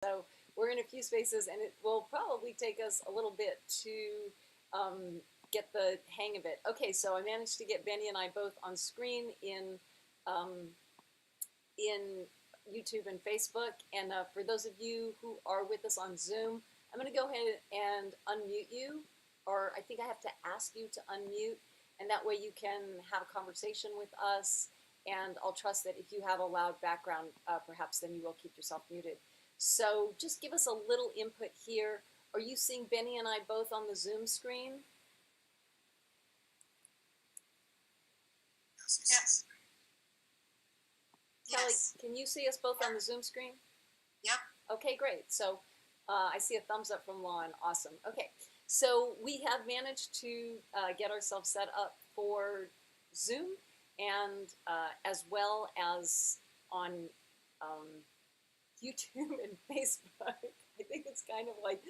So we're in a few spaces, and it will probably take us a little bit to get the hang of it. Okay, so I managed to get Benny and I both on screen um, in YouTube and Facebook. And for those of you who are with us on Zoom, I'm going to go ahead and unmute you, or I think I have to ask you to unmute, and that way you can have a conversation with us. And I'll trust that if you have a loud background, perhaps then you will keep yourself muted. So just give us a little input here. Are you seeing Benny and I both on the Zoom screen? Yes. Kelly, Yes. can you see us both on the Zoom screen? Yep. Okay, great. So I see a thumbs up from Lon. Awesome. Okay, so we have managed to get ourselves set up for Zoom, and as well as on YouTube and Facebook. I think it's kind of like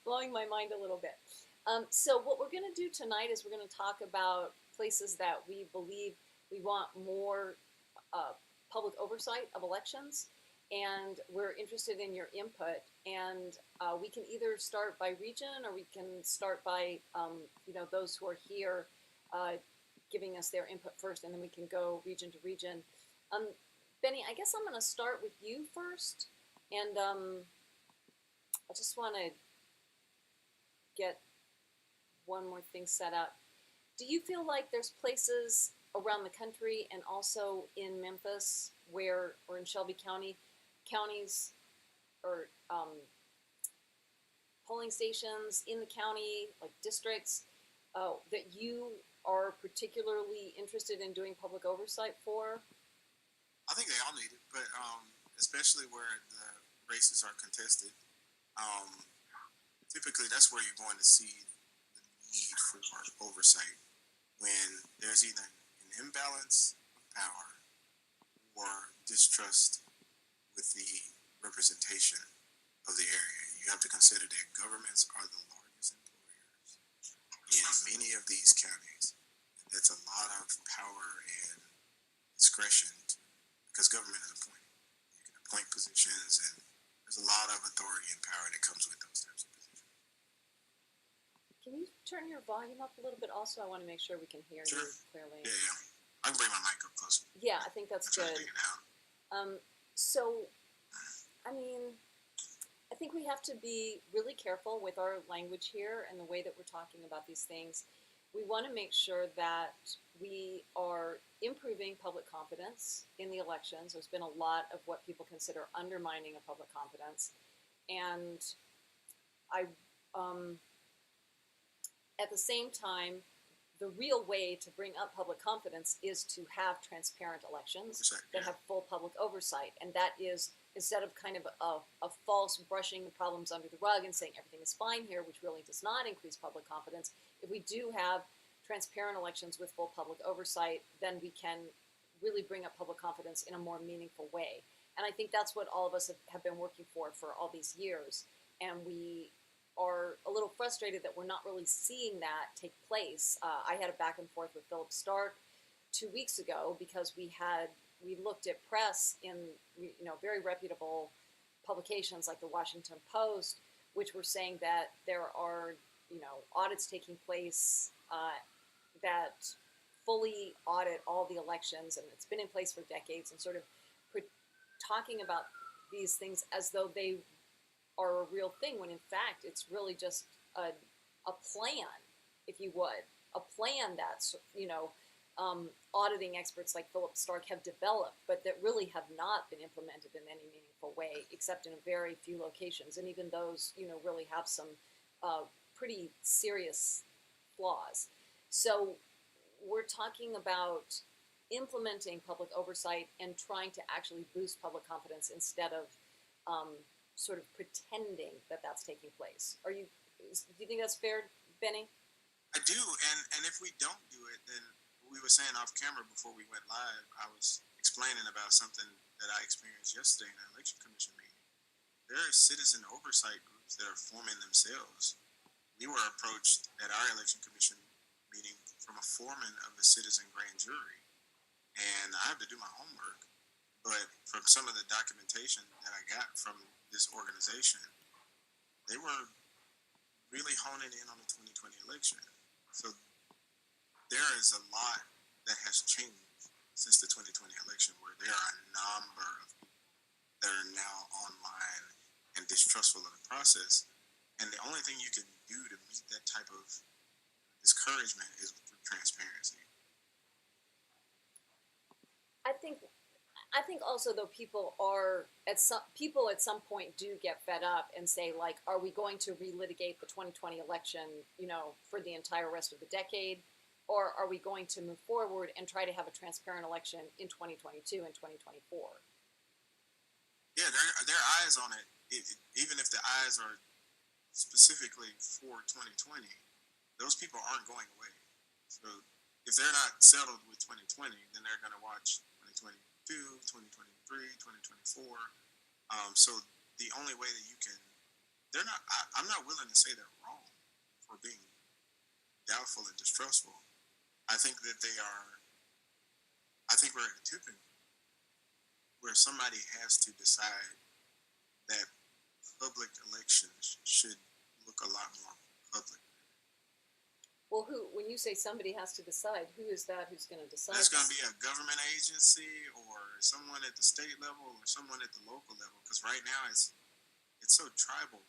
blowing my mind a little bit. So what we're going to do tonight is we're going to talk about places that we believe we want more public oversight of elections, and we're interested in your input. And we can either start by region, or we can start by those who are here giving us their input first, and then we can go region to region. Benny, I guess I'm going to start with you first, and I just want to get one more thing set up. Do you feel like there's places around the country and also in Memphis or in Shelby County, counties or polling stations in the county, like districts, that you are particularly interested in doing public oversight for? I think they all need it, but especially where the races are contested. Typically, that's where you're going to see the need for oversight when there's either an imbalance of power or distrust with the representation of the area. You have to consider that governments are the largest employers in many of these counties. And that's a lot of power and discretion because government is appointed. You can appoint positions, and there's a lot of authority and power that comes with those types of positions. Can you turn your volume up a little bit also? I want to make sure we can hear Sure. you clearly. Yeah. I can bring my mic up closer. Yeah, I think that's good. Take it out. So, I mean, I think we have to be really careful with our language here and the way that we're talking about these things. We want to make sure that we are improving public confidence in the elections. There's been a lot of what people consider undermining of public confidence. And at the same time, the real way to bring up public confidence is to have transparent elections that have full public oversight. And that is, instead of kind of a false brushing the problems under the rug and saying everything is fine here, which really does not increase public confidence, if we do have transparent elections with full public oversight, then we can really bring up public confidence in a more meaningful way. And I think that's what all of us have been working for all these years. And we are a little frustrated that we're not really seeing that take place. I had a back and forth with Philip Stark 2 weeks ago because we looked at press in very reputable publications like the Washington Post, which were saying that there are audits taking place that fully audit all the elections, and it's been in place for decades, and sort of talking about these things as though they are a real thing, when in fact it's really just a plan, if you would, a plan that's auditing experts like Philip Stark have developed, but that really have not been implemented in any meaningful way, except in a very few locations, and even those really have some pretty serious flaws. So we're talking about implementing public oversight and trying to actually boost public confidence instead of sort of pretending that that's taking place. Do you think that's fair, Benny? I do, and if we don't do it, then we were saying off camera before we went live, I was explaining about something that I experienced yesterday in an election commission meeting. There are citizen oversight groups that are forming themselves. We were approached at our election commission meeting from a foreman of the citizen grand jury, and I have to do my homework, But from some of the documentation that I got from this organization, they were really honing in on the 2020 election. So there is a lot that has changed since the 2020 election, where there are a number of people that are now online and distrustful of the process. And the only thing you can do to meet that type of discouragement is through transparency. I think also though people at some point do get fed up and say, like, are we going to relitigate the 2020 election, for the entire rest of the decade, or are we going to move forward and try to have a transparent election in 2022 and 2024? Yeah, their eyes on it, even if the eyes are specifically for 2020, those people aren't going away. So if they're not settled with 2020, then they're going to watch 2022, 2023, 2024. So the only way that you can, I'm not willing to say they're wrong for being doubtful and distrustful. I think that I think we're at a tipping where somebody has to decide that public elections should look a lot more public. Well, when you say somebody has to decide, who is that who's going to decide? It's going to be a government agency or someone at the state level or someone at the local level. Because right now it's so tribal,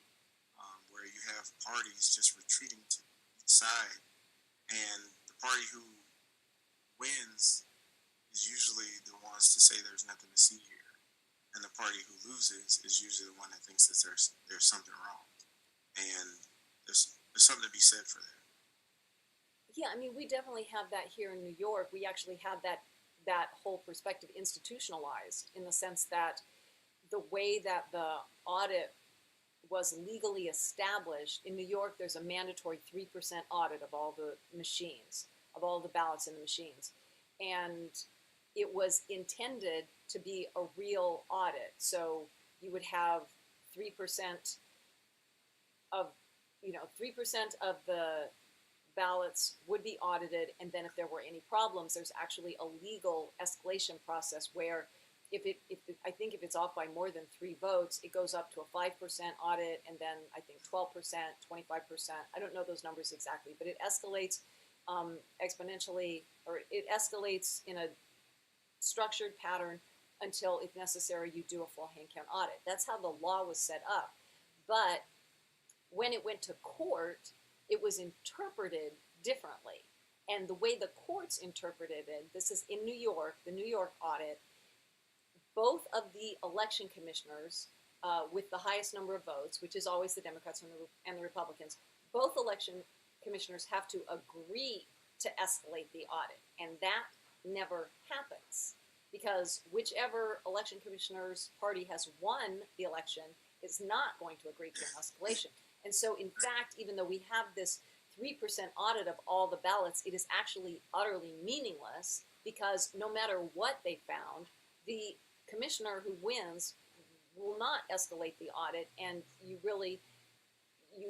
where you have parties just retreating to each side, and the party who wins is usually the ones to say there's nothing to see here, and the party who loses is usually the one that thinks that there's something wrong, and there's something to be said for that. Yeah, I mean, we definitely have that here in New York. We actually have that whole perspective institutionalized, in the sense that the way that the audit was legally established in New York, there's a mandatory 3% audit of all the machines, of all the ballots in the machines, and it was intended to be a real audit. So you would have 3% of 3% of the ballots would be audited, and then if there were any problems, there's actually a legal escalation process where I think if it's off by more than 3 votes, it goes up to a 5% audit, and then I think 12%, 25%. I don't know those numbers exactly, but it escalates exponentially, or it escalates in a structured pattern until, if necessary, you do a full hand count audit. That's how the law was set up. But when it went to court, it was interpreted differently. And the way the courts interpreted it, this is in New York, the New York audit, both of the election commissioners with the highest number of votes, which is always the Democrats and the Republicans, both election commissioners have to agree to escalate the audit. And that never happens, because whichever election commissioner's party has won the election is not going to agree to an escalation. And so, in fact, even though we have this 3% audit of all the ballots, it is actually utterly meaningless, because no matter what they found, the commissioner who wins will not escalate the audit, and you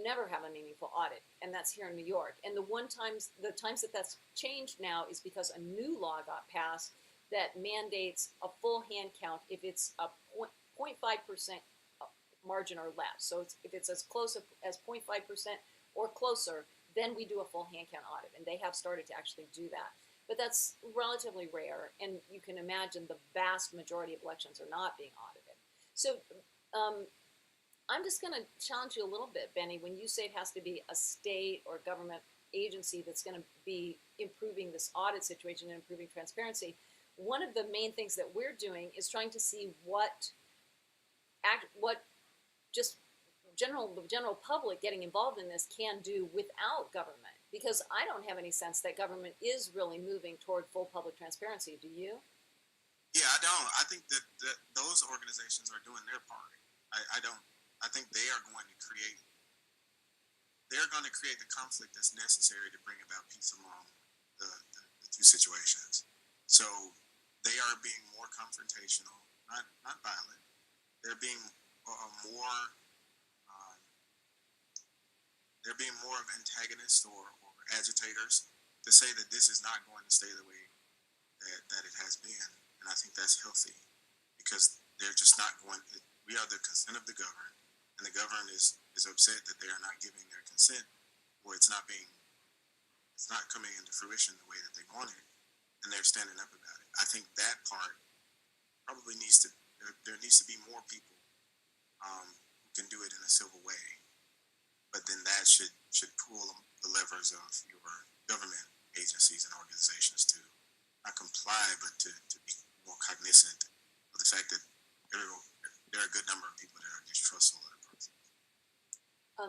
never have a meaningful audit. And that's here in New York. And the times that that's changed now is because a new law got passed that mandates a full hand count if it's a 0.5% margin or less. So if it's as close as 0.5% or closer, then we do a full hand count audit. And they have started to actually do that. But that's relatively rare, and you can imagine the vast majority of elections are not being audited. So I'm just going to challenge you a little bit, Bennie, when you say it has to be a state or government agency that's going to be improving this audit situation and improving transparency. One of the main things that we're doing is trying to see what just the general public getting involved in this can do without government. Because I don't have any sense that government is really moving toward full public transparency. Do you? Yeah, I don't. I think that those organizations are doing their part. I don't. I think they are going to create. They're going to create the conflict that's necessary to bring about peace among the two situations. So they are being more confrontational, not violent. They're being more. They're being more of antagonists or agitators to say that this is not going to stay the way that it has been. And I think that's healthy, because they're just not going. We are the consent of the governed, and the governed is upset that they are not giving their consent, or it's not coming into fruition the way that they want it, and they're standing up about it. I think that part probably needs to. There needs to be more people who can do it in a civil way, but then that should pull the levers of your government agencies and organizations to not comply, but to be more cognizant of the fact that there are a good number of people that are distrustful of the process.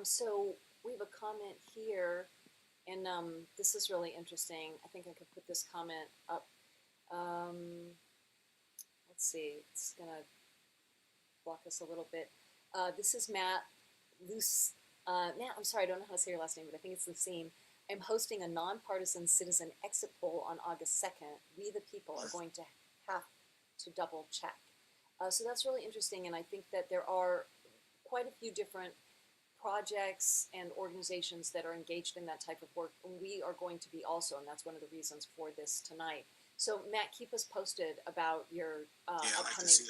So we have a comment here, and this is really interesting. I think I could put this comment up. Let's see, it's gonna block us a little bit. This is Matt Matt, I'm sorry, I don't know how to say your last name, but I think it's Lucine. I'm hosting a nonpartisan citizen exit poll on August 2nd. We the people are going to have to double check. So that's really interesting, and I think that there are quite a few different projects and organizations that are engaged in that type of work. And we are going to be also, and that's one of the reasons for this tonight. So Matt, keep us posted about your upcoming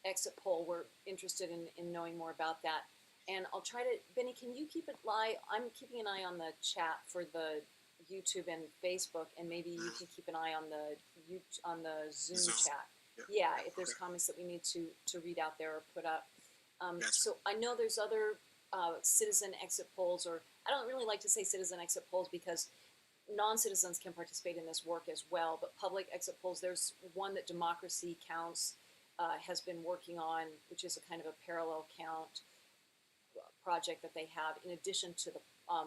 exit poll. We're interested in knowing more about that. And I'll try to, Bennie, can you keep it live? I'm keeping an eye on the chat for the YouTube and Facebook, and maybe you can keep an eye on the Zoom chat. Yeah, if there's comments that we need to read out there or put up. So I know there's other citizen exit polls, or I don't really like to say citizen exit polls because non-citizens can participate in this work as well, but public exit polls, there's one that Democracy Counts has been working on, which is a kind of a parallel count project that they have. In addition to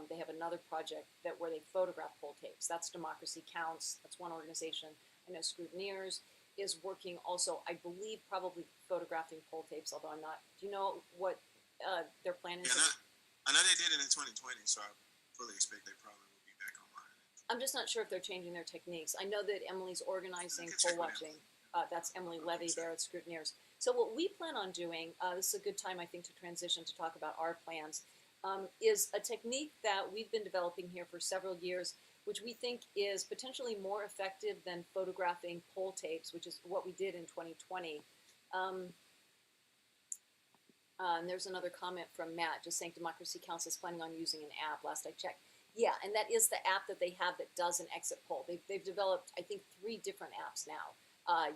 they have another project where they photograph poll tapes. That's Democracy Counts. That's one organization. I know Scrutineers is working also, I believe, probably photographing poll tapes, although I'm not. Do you know what their plan is? Yeah, I know they did it in 2020, so I fully expect they probably will be back online. I'm just not sure if they're changing their techniques. I know that Emily's organizing poll watching. That's Emily Levy there at Scrutineers. So what we plan on doing, this is a good time, I think, to transition to talk about our plans, is a technique that we've been developing here for several years, which we think is potentially more effective than photographing poll tapes, which is what we did in 2020. And there's another comment from Matt just saying Democracy Council is planning on using an app, last I checked. Yeah, and that is the app that they have that does an exit poll. They've developed, I think, 3 different apps now.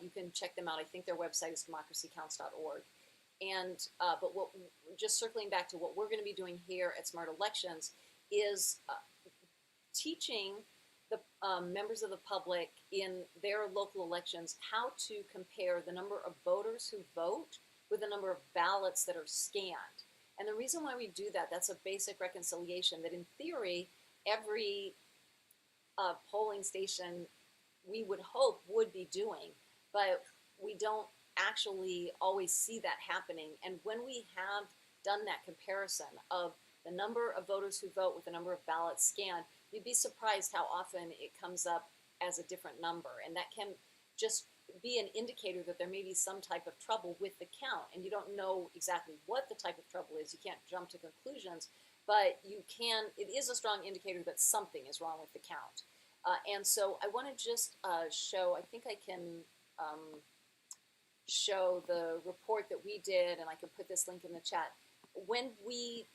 You can check them out. I think their website is democracycounts.org. And but just circling back to what we're going to be doing here at Smart Elections is teaching the members of the public in their local elections how to compare the number of voters who vote with the number of ballots that are scanned. And the reason why we do that, that's a basic reconciliation that in theory, every polling station we would hope would be doing, but we don't actually always see that happening. And when we have done that comparison of the number of voters who vote with the number of ballots scanned, you'd be surprised how often it comes up as a different number. And that can just be an indicator that there may be some type of trouble with the count. And you don't know exactly what the type of trouble is. You can't jump to conclusions, but it is a strong indicator that something is wrong with the count. And so I want to just show, I think I can show the report that we did, and I can put this link in the chat. When we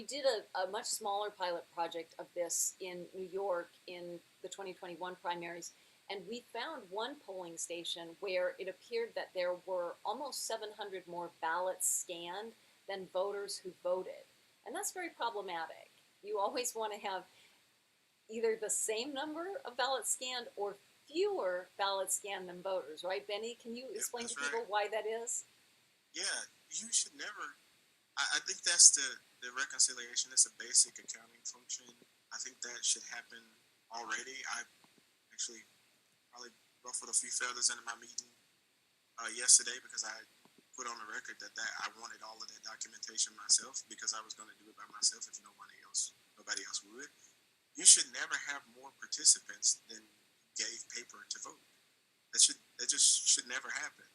did a much smaller pilot project of this in New York in the 2021 primaries, and we found one polling station where it appeared that there were almost 700 more ballots scanned than voters who voted. And that's very problematic. You always want to have either the same number of ballots scanned or fewer ballots scanned than voters, right, Bennie? Can you explain to people why that is? Yeah, you should never. I think that's the reconciliation. It's a basic accounting function. I think that should happen already. I actually probably ruffled a few feathers into my meeting yesterday because I put on the record that I wanted all of that documentation myself because I was going to do it by myself if nobody else would. You should never have more participants than gave paper to vote. That just should never happen.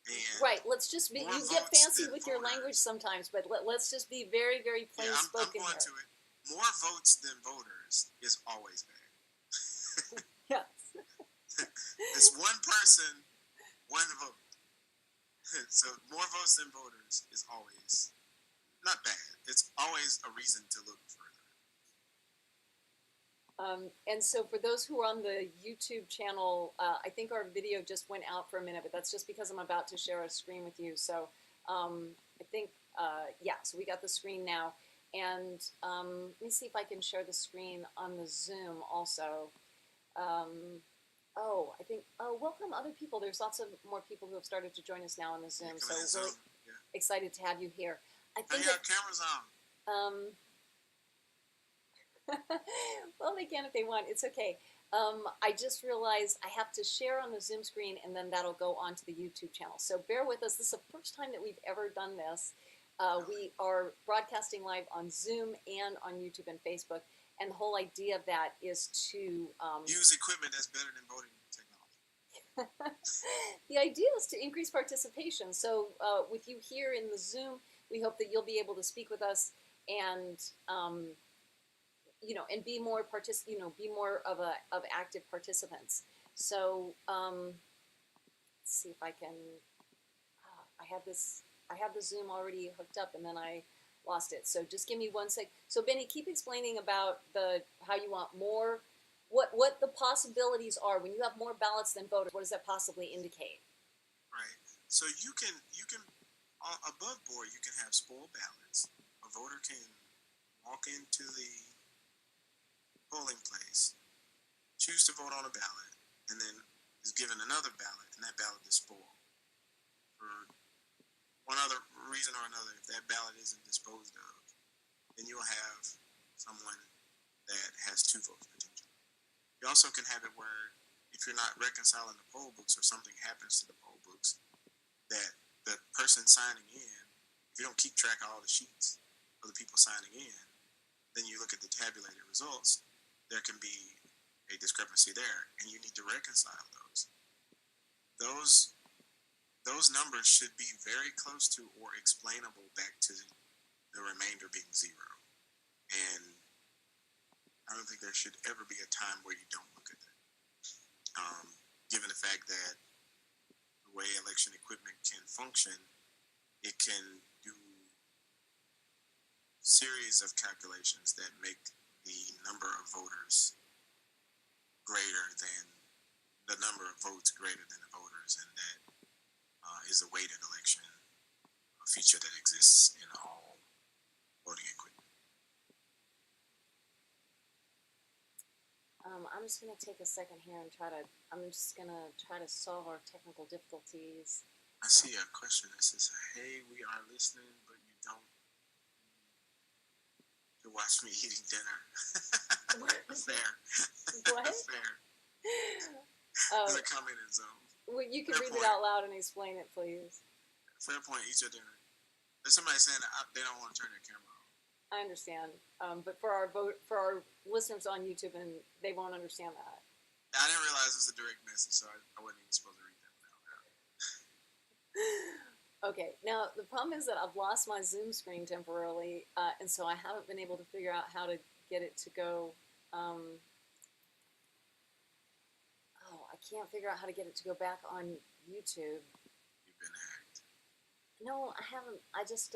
And right. Let's just be. You get fancy with your language sometimes, but let's just be very, very plain spoken I'm going here. to it. More votes than voters is always bad. Yes. It's one person, one vote. So more votes than voters is always not bad. It's always a reason to look further. And so for those who are on the YouTube channel, I think our video just went out for a minute, but that's just because I'm about to share a screen with you. So I think, yeah, so we got the screen now. And let me see if I can share the screen on the Zoom also. I think, welcome other people. There's lots of more people who have started to join us now on the Zoom. So really excited to have you here. I think cameras on. Well, they can if they want. It's okay. I just realized I have to share on the Zoom screen, and then that'll go onto the YouTube channel. So bear with us. This is the first time that we've ever done this. We are broadcasting live on Zoom and on YouTube and Facebook. And the whole idea of that is to use equipment that's better than voting technology. The idea is to increase participation. So with you here in the Zoom, we hope that you'll be able to speak with us and and be more be more of active participants. So let's see if I can. I have the Zoom already hooked up, and then I lost it. So just give me 1 sec. So Bennie, keep explaining about how you want more. What the possibilities are when you have more ballots than voters. What does that possibly indicate? Right. So you can above board you can have spoiled ballots. A voter can walk into the polling place, choose to vote on a ballot, and then is given another ballot, and that ballot is spoiled. For one other reason or another, if that ballot isn't disposed of, then you'll have someone that has 2 votes potentially. You also can have it where if you're not reconciling the poll books or something happens to the poll books, that the person signing in, if you don't keep track of all the sheets of the people signing in, then you look at the tabulated results, there can be a discrepancy there, and you need to reconcile those. Those numbers should be very close to or explainable back to the remainder being 0. And I don't think there should ever be a time where you don't look at that. Given the fact that the way election equipment can function, it can do series of calculations that make the number of voters greater than the number of votes greater than the voters, and that is a weighted election feature that exists in all voting equipment. I'm just going to take a second here and I'm just going to try to solve our technical difficulties. I see a question that says, hey, we are listening, but you don't to watch me eating dinner. Fair. What? Fair. There's a comment in Zoom. Well, you can read it out loud and explain it, please. Fair point. Eat your dinner. There's somebody saying that they don't want to turn their camera on. I understand, but for our listeners on YouTube, and they won't understand that. I didn't realize it was a direct message, so I wasn't even supposed to read that one out loud. Okay, now the problem is that I've lost my Zoom screen temporarily, and so I haven't been able to figure out how to get it to go. I can't figure out how to get it to go back on YouTube. You've been hacked. No, I haven't. I just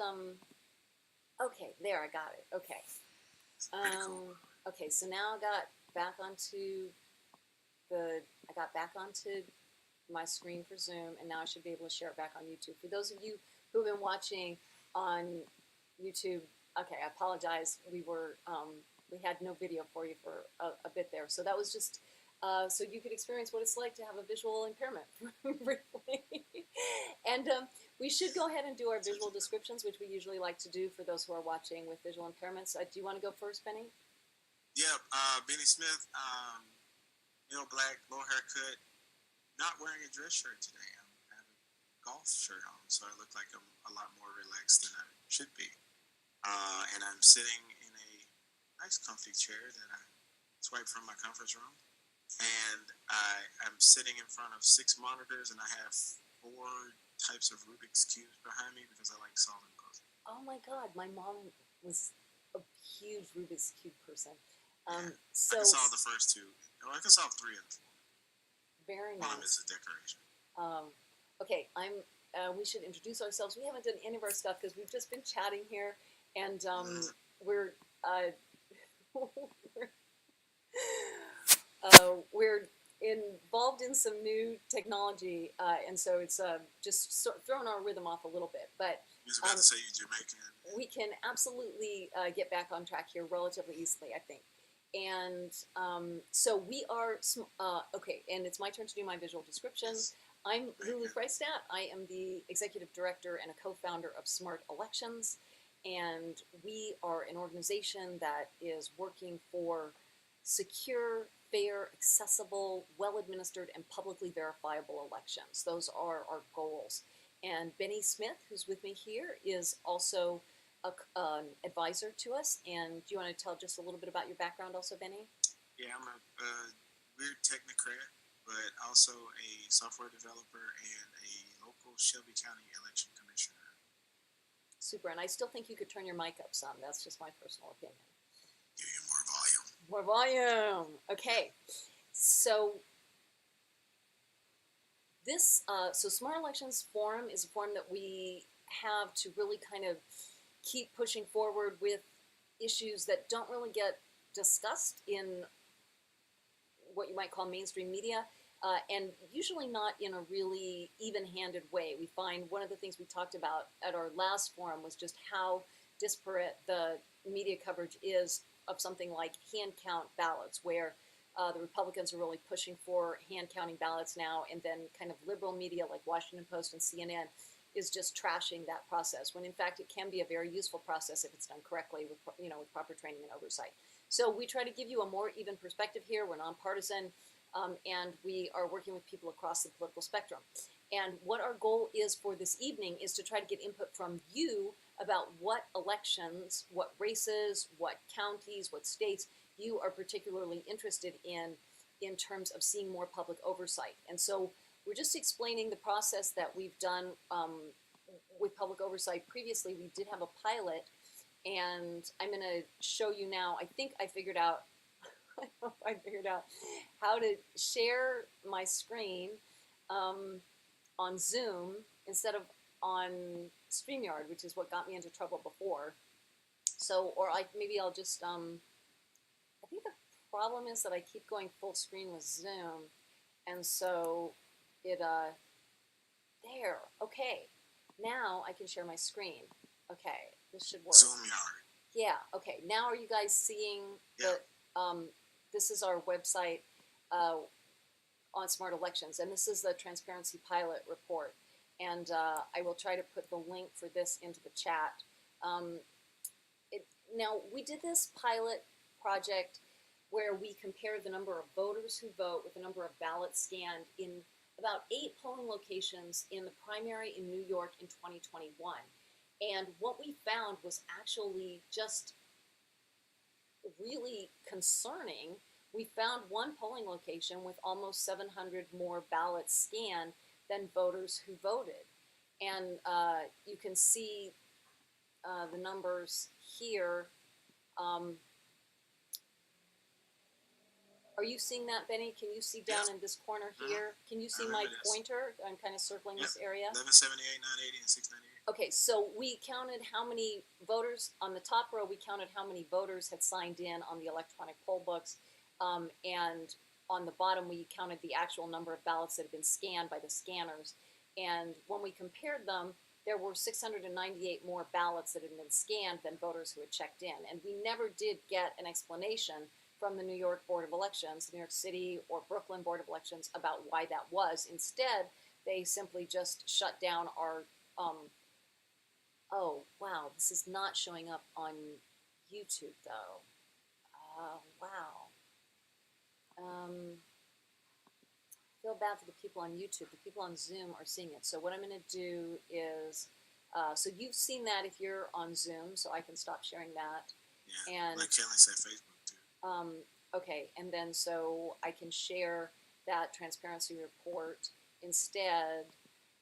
Okay, there, I got it. Okay. Pretty cool. Okay, so now I got back onto my screen for Zoom, and now I should be able to share it back on YouTube. For those of you who have been watching on YouTube, okay, I apologize. We had no video for you for a bit there, so that was just so you could experience what it's like to have a visual impairment briefly. And we should go ahead and do our visual descriptions, which we usually like to do for those who are watching with visual impairments. Do you want to go first, Bennie? Yeah, Bennie Smith, male black, low haircut, not wearing a dress shirt today. I have a golf shirt on, so I look like I'm a lot more relaxed than I should be. And I'm sitting in a nice comfy chair that I swiped from my conference room. And I'm sitting in front of 6 monitors, and I have 4 types of Rubik's Cubes behind me because I like solving puzzles. Oh my God, my mom was a huge Rubik's Cube person. So I can solve the first 2. No, I can solve 3 of the 4. Very nice. One of them is a decoration. Okay, I'm we should introduce ourselves. We haven't done any of our stuff because we've just been chatting here, and we're we're involved in some new technology, and so it's just thrown our rhythm off a little bit. But you was about to say you're Jamaican. We can absolutely get back on track here relatively easily, I think. And so we are, okay, and it's my turn to do my visual description. Yes. I'm Lulu Friesdat. I am the executive director and a co-founder of Smart Elections. And we are an organization that is working for secure, fair, accessible, well-administered, and publicly verifiable elections. Those are our goals. And Bennie Smith, who's with me here, is also an advisor to us. And do you want to tell just a little bit about your background also, Bennie? Yeah, I'm a weird technocrat, but also a software developer and a local Shelby County election commissioner. Super, and I still think you could turn your mic up some. That's just my personal opinion. Give you more volume. More volume. Okay, so this, so Smart Elections Forum is a forum that we have to really kind of keep pushing forward with issues that don't really get discussed in what you might call mainstream media, and usually not in a really even-handed way. We find one of the things we talked about at our last forum was just how disparate the media coverage is of something like hand count ballots, where the Republicans are really pushing for hand counting ballots now, and then kind of liberal media like Washington Post and CNN is just trashing that process, when in fact it can be a very useful process if it's done correctly with, with proper training and oversight. So we try to give you a more even perspective here. We're nonpartisan, and we are working with people across the political spectrum. And what our goal is for this evening is to try to get input from you about what elections, what races, what counties, what states you are particularly interested in terms of seeing more public oversight. And so we're just explaining the process that we've done with public oversight previously. We did have a pilot, and I'm going to show you now. I think I figured out, how to share my screen on Zoom instead of on StreamYard, which is what got me into trouble before. So, or maybe I'll just, I think the problem is that I keep going full screen with Zoom, and so it, there, okay. Now I can share my screen. Okay, this should work. StreamYard. Yeah, okay. Now are you guys seeing the, this is our website on Smart Elections, and this is the Transparency Pilot Report. And I will try to put the link for this into the chat. Now, we did this pilot project where we compared the number of voters who vote with the number of ballots scanned in about 8 polling locations in the primary in New York in 2021. And what we found was actually just really concerning. We found one polling location with almost 700 more ballots scanned than voters who voted. And you can see the numbers here. Are you seeing that, Bennie? Can you see down in this corner here? Can you see my pointer? I'm kind of circling this area. 1178, 980, and 698. Okay, so we counted how many voters, on the top row, we counted how many voters had signed in on the electronic poll books. And on the bottom, we counted the actual number of ballots that had been scanned by the scanners. And when we compared them, there were 698 more ballots that had been scanned than voters who had checked in. And we never did get an explanation from the New York Board of Elections, the New York City or Brooklyn Board of Elections, about why that was. Instead, they simply just shut down our, oh, wow, this is not showing up on YouTube, though. Wow. Feel bad for the people on YouTube. The people on Zoom are seeing it. So what I'm going to do is, so you've seen that if you're on Zoom, so I can stop sharing that. Yeah, and like Kelly said, Facebook too. Okay, and then so I can share that transparency report instead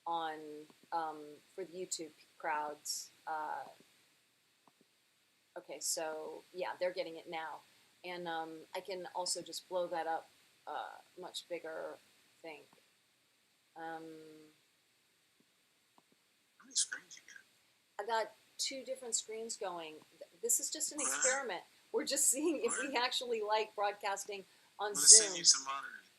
on for the YouTube crowds. Okay, so yeah, they're getting it now, and I can also just blow that up much bigger. I think. many screens you got? I got 2 different screens going. This is just an What? experiment. We're just seeing if we actually like broadcasting on I'm gonna Zoom. send you some monitors.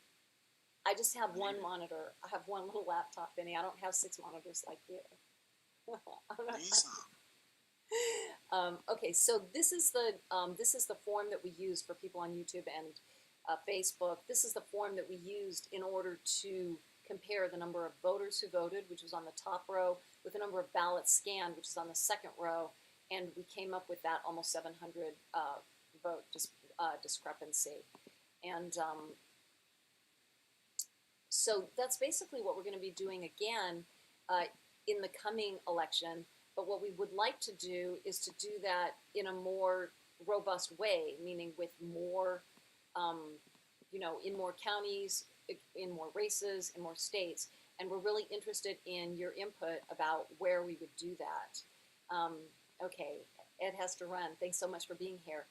I just have one monitor. I have one little laptop, Benny. I don't have 6 monitors like you. Need some. Okay, so this is the form that we use for people on YouTube and Facebook. This is the form that we used in order to compare the number of voters who voted, which was on the top row, with the number of ballots scanned, which is on the second row, and we came up with that almost 700 vote discrepancy. And so that's basically what we're going to be doing again in the coming election. But what we would like to do is to do that in a more robust way, meaning with more, in more counties, in more races, in more states. And we're really interested in your input about where we would do that. Okay, Ed has to run. Thanks so much for being here.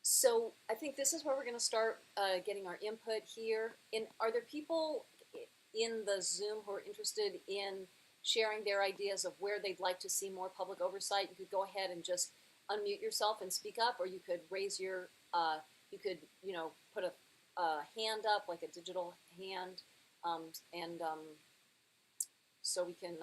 So I think this is where we're going to start getting our input here. Are there people in the Zoom who are interested in sharing their ideas of where they'd like to see more public oversight? You could go ahead and just unmute yourself and speak up, or you could raise your, put a hand up, like a digital hand, so we can,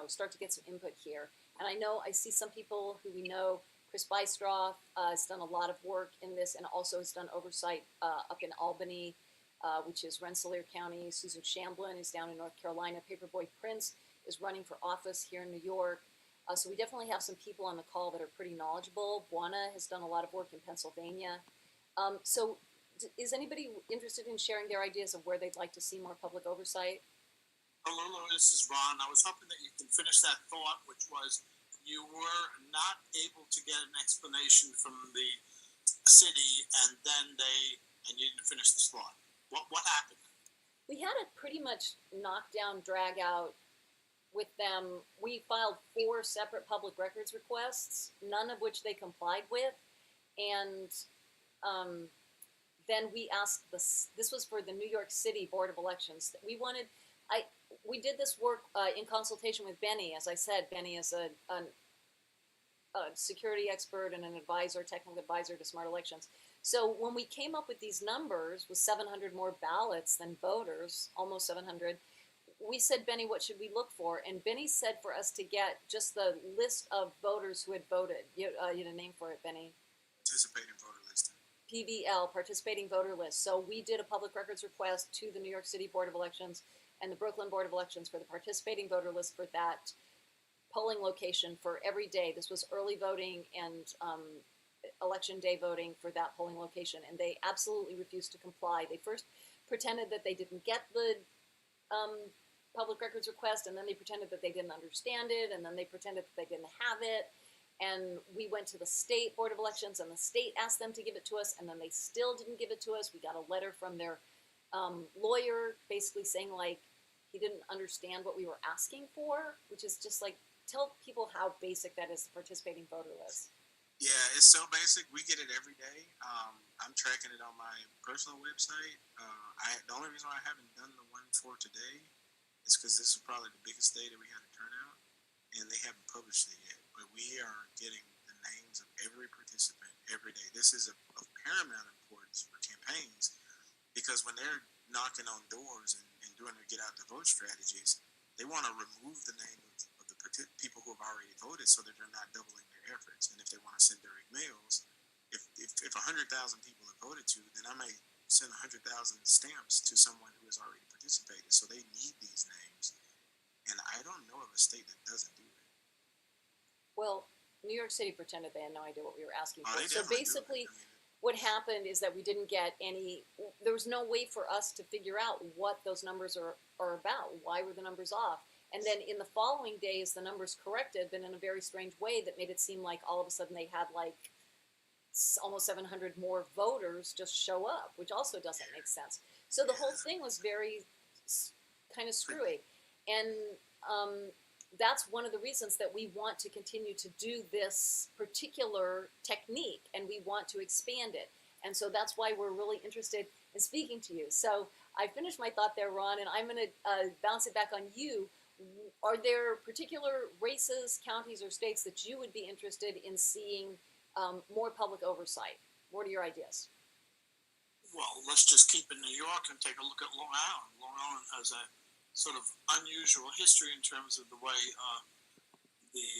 start to get some input here. And I know I see some people who we know. Chris Bystroff has done a lot of work in this and also has done oversight up in Albany, which is Rensselaer County. Susan Shamblin is down in North Carolina. Paperboy Prince is running for office here in New York. So we definitely have some people on the call that are pretty knowledgeable. Buana has done a lot of work in Pennsylvania. So is anybody interested in sharing their ideas of where they'd like to see more public oversight? Hello, this is Ron. I was hoping that you can finish that thought, which was you were not able to get an explanation from the city, and you didn't finish the thought. What happened? We had a pretty much knockdown, drag out with them. We filed 4 separate public records requests, none of which they complied with, and then we asked this was for the New York City Board of Elections. We did this work in consultation with Bennie. As I said, Bennie is a security expert and an advisor, technical advisor to Smart Elections. So when we came up with these numbers with 700 more ballots than voters, almost 700, we said, Bennie, what should we look for? And Bennie said for us to get just the list of voters who had voted. You had a name for it, Bennie. Participating voter list. PVL, participating voter list. So we did a public records request to the New York City Board of Elections and the Brooklyn Board of Elections for the participating voter list for that polling location for every day. This was early voting and election day voting for that polling location, and they absolutely refused to comply. They first pretended that they didn't get the public records request, and then they pretended that they didn't understand it, and then they pretended that they didn't have it. And we went to the state Board of Elections, and the state asked them to give it to us, and then they still didn't give it to us. We got a letter from their lawyer basically saying, like, he didn't understand what we were asking for, which is just like, tell people how basic that is, the participating voter list. Yeah, it's so basic. We get it every day. I'm tracking it on my personal website. The only reason why I haven't done the one for today is because this is probably the biggest day that we had a turnout, and they haven't published it yet. But we are getting the names of every participant every day. This is of paramount importance for campaigns, because when they're knocking on doors and doing their get out the vote strategies, they want to remove the name of the people who have already voted so that they're not doubling their efforts. And if they want to send direct mails, if 100,000 people have voted to, then I may send 100,000 stamps to someone who has already participated. So they need these names. And I don't know of a state that doesn't do it. Well, New York City pretended they had no idea what we were asking for. They So basically, what happened is that we didn't get there was no way for us to figure out what those numbers are about. Why were the numbers off? And then in the following days, the numbers corrected, but in a very strange way that made it seem like all of a sudden they had like almost 700 more voters just show up, which also doesn't make sense. So the whole thing was very kind of screwy. And that's one of the reasons that we want to continue to do this particular technique, and we want to expand it. And so that's why we're really interested in speaking to you. So I finished my thought there, Ron, and I'm going to bounce it back on you. Are there particular races, counties, or states that you would be interested in seeing more public oversight? What are your ideas? Well, let's just keep in New York and take a look at Long Island. Long Island has a sort of unusual history in terms of the way the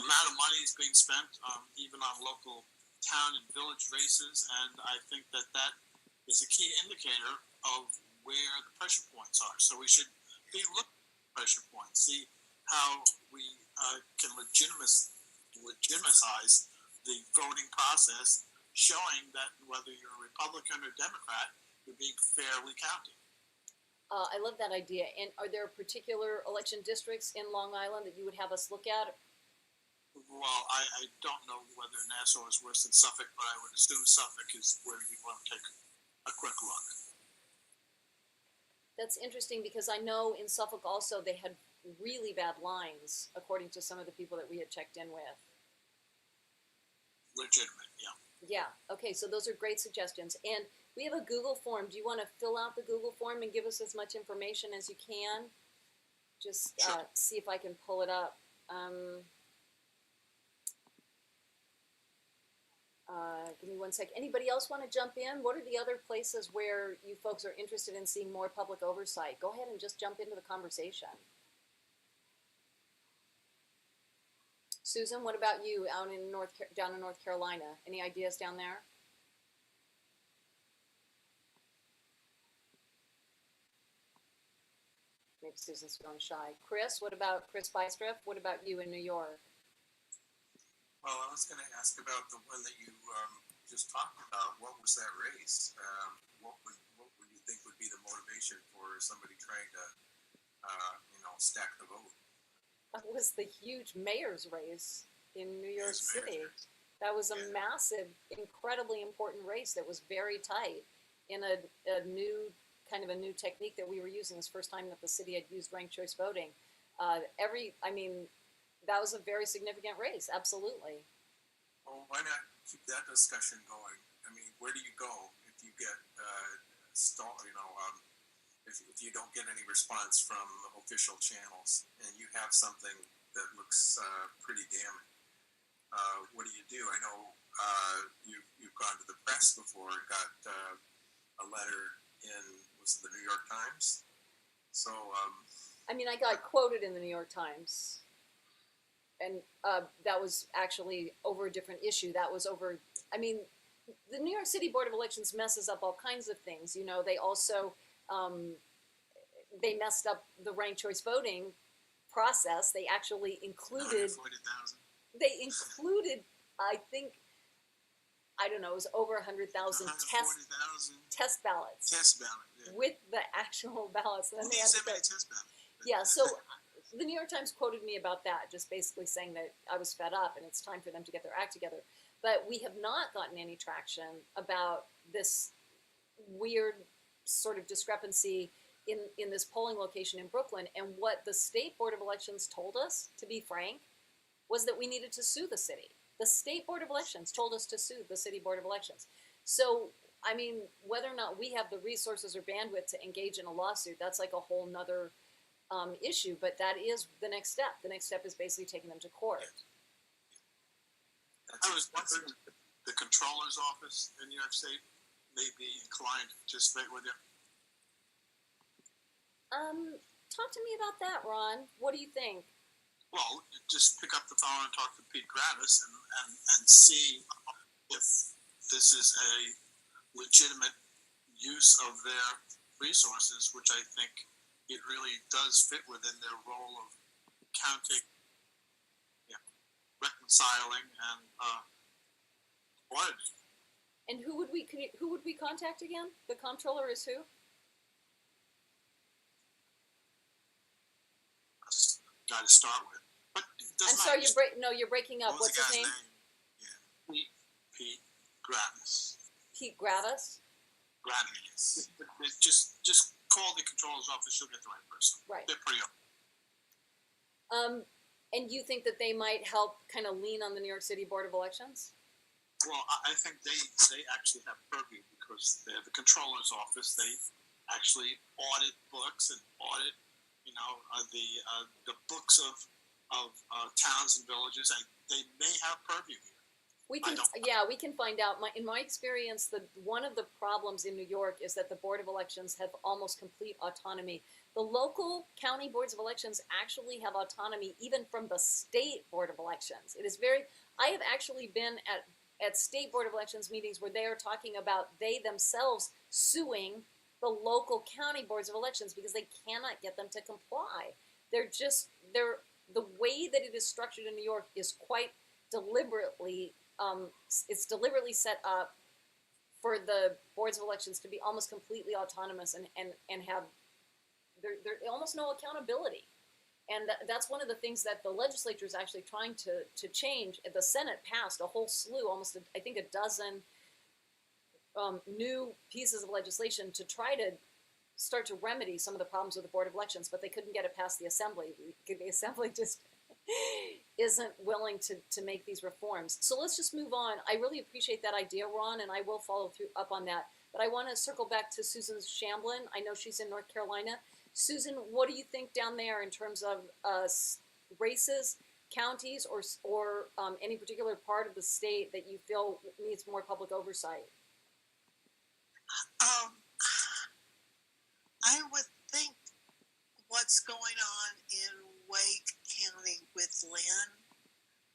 amount of money is being spent, even on local town and village races, and I think that that is a key indicator of where the pressure points are. So we should be looking at pressure points, see how we can legitimize the voting process, showing that whether you're a Republican or Democrat, you're being fairly counted. I love that idea. And are there particular election districts in Long Island that you would have us look at? Well, I don't know whether Nassau is worse than Suffolk, but I would assume Suffolk is where you want to take a quick look. That's interesting because I know in Suffolk also they had really bad lines, according to some of the people that we had checked in with. Legitimate, yeah. Yeah, okay, so those are great suggestions. And we have a Google form. Do you want to fill out the Google form and give us as much information as you can? Just Sure. See if I can pull it up. Give me 1 sec. Anybody else want to jump in? What are the other places where you folks are interested in seeing more public oversight? Go ahead and just jump into the conversation. Susan, what about you out in down in North Carolina? Any ideas down there? Maybe Susan's feeling shy. Chris, what about Chris Bystrup? What about you in New York? Well, I was going to ask about the one that you just talked about. What was that race? What would you think would be the motivation for somebody trying to, stack the vote? That was the huge mayor's race in New York City. That was a massive, incredibly important race that was very tight in a new kind of a new technique that we were using. This first time that the city had used ranked choice voting. That was a very significant race, absolutely. Well, why not keep that discussion going? I mean, where do you go if you get if you don't get any response from official channels and you have something that looks pretty damning? What do? I know you've gone to the press before and got a letter in, was it the New York Times? So I got quoted in the New York Times. And that was actually over a different issue. That was over, the New York City Board of Elections messes up all kinds of things. You know, they also, they messed up the ranked choice voting process. They actually included, I think, I don't know, it was over 100,000 test ballots. Test ballot, yeah. With the actual ballots. Who needs that many test ballots? Yeah, so the New York Times quoted me about that, just basically saying that I was fed up and it's time for them to get their act together. But we have not gotten any traction about this weird sort of discrepancy in this polling location in Brooklyn. And what the State Board of Elections told us, to be frank, was that we needed to sue the city. The State Board of Elections told us to sue the City Board of Elections. So, whether or not we have the resources or bandwidth to engage in a lawsuit, that's like a whole nother issue, but that is the next step. The next step is basically taking them to court. I was wondering if the Comptroller's Office in New York State may be inclined to participate with you. Talk to me about that, Ron. What do you think? Well, just pick up the phone and talk to Pete Gratis and see if this is a legitimate use of their resources, which I think it really does fit within their role of counting, reconciling, and auditing. And who would we contact again? The comptroller is who? That's the guy to start with. But I'm sorry, you're breaking up. What's his name? Yeah. Pete Gratis. Pete Gratis? Gratis. Just call the Comptroller's Office, you'll get the right person. Right. They're pretty open. And you think that they might help kind of lean on the New York City Board of Elections? Well, I think they actually have purview because they're the Comptroller's Office. They actually audit books and audit, the books of towns and villages. They may have purview here. We can find out. In my experience, one of the problems in New York is that the Board of Elections have almost complete autonomy. The local county boards of elections actually have autonomy even from the state Board of Elections. It is I have actually been at state Board of Elections meetings where they are talking about they themselves suing the local county boards of elections because they cannot get them to comply. The way that it is structured in New York is quite deliberately it's deliberately set up for the boards of elections to be almost completely autonomous and have there almost no accountability. And that's one of the things that the legislature is actually trying to change. The Senate passed a whole slew, I think a dozen new pieces of legislation to try to start to remedy some of the problems with the Board of Elections, but they couldn't get it past the Assembly. The Assembly just isn't willing to make these reforms. So let's just move on. I really appreciate that idea, Ron, and I will follow up on that. But I want to circle back to Susan Shamblin. I know she's in North Carolina. Susan, what do you think down there in terms of races, counties, or any particular part of the state that you feel needs more public oversight? I would think what's going on in Wake County with Lynn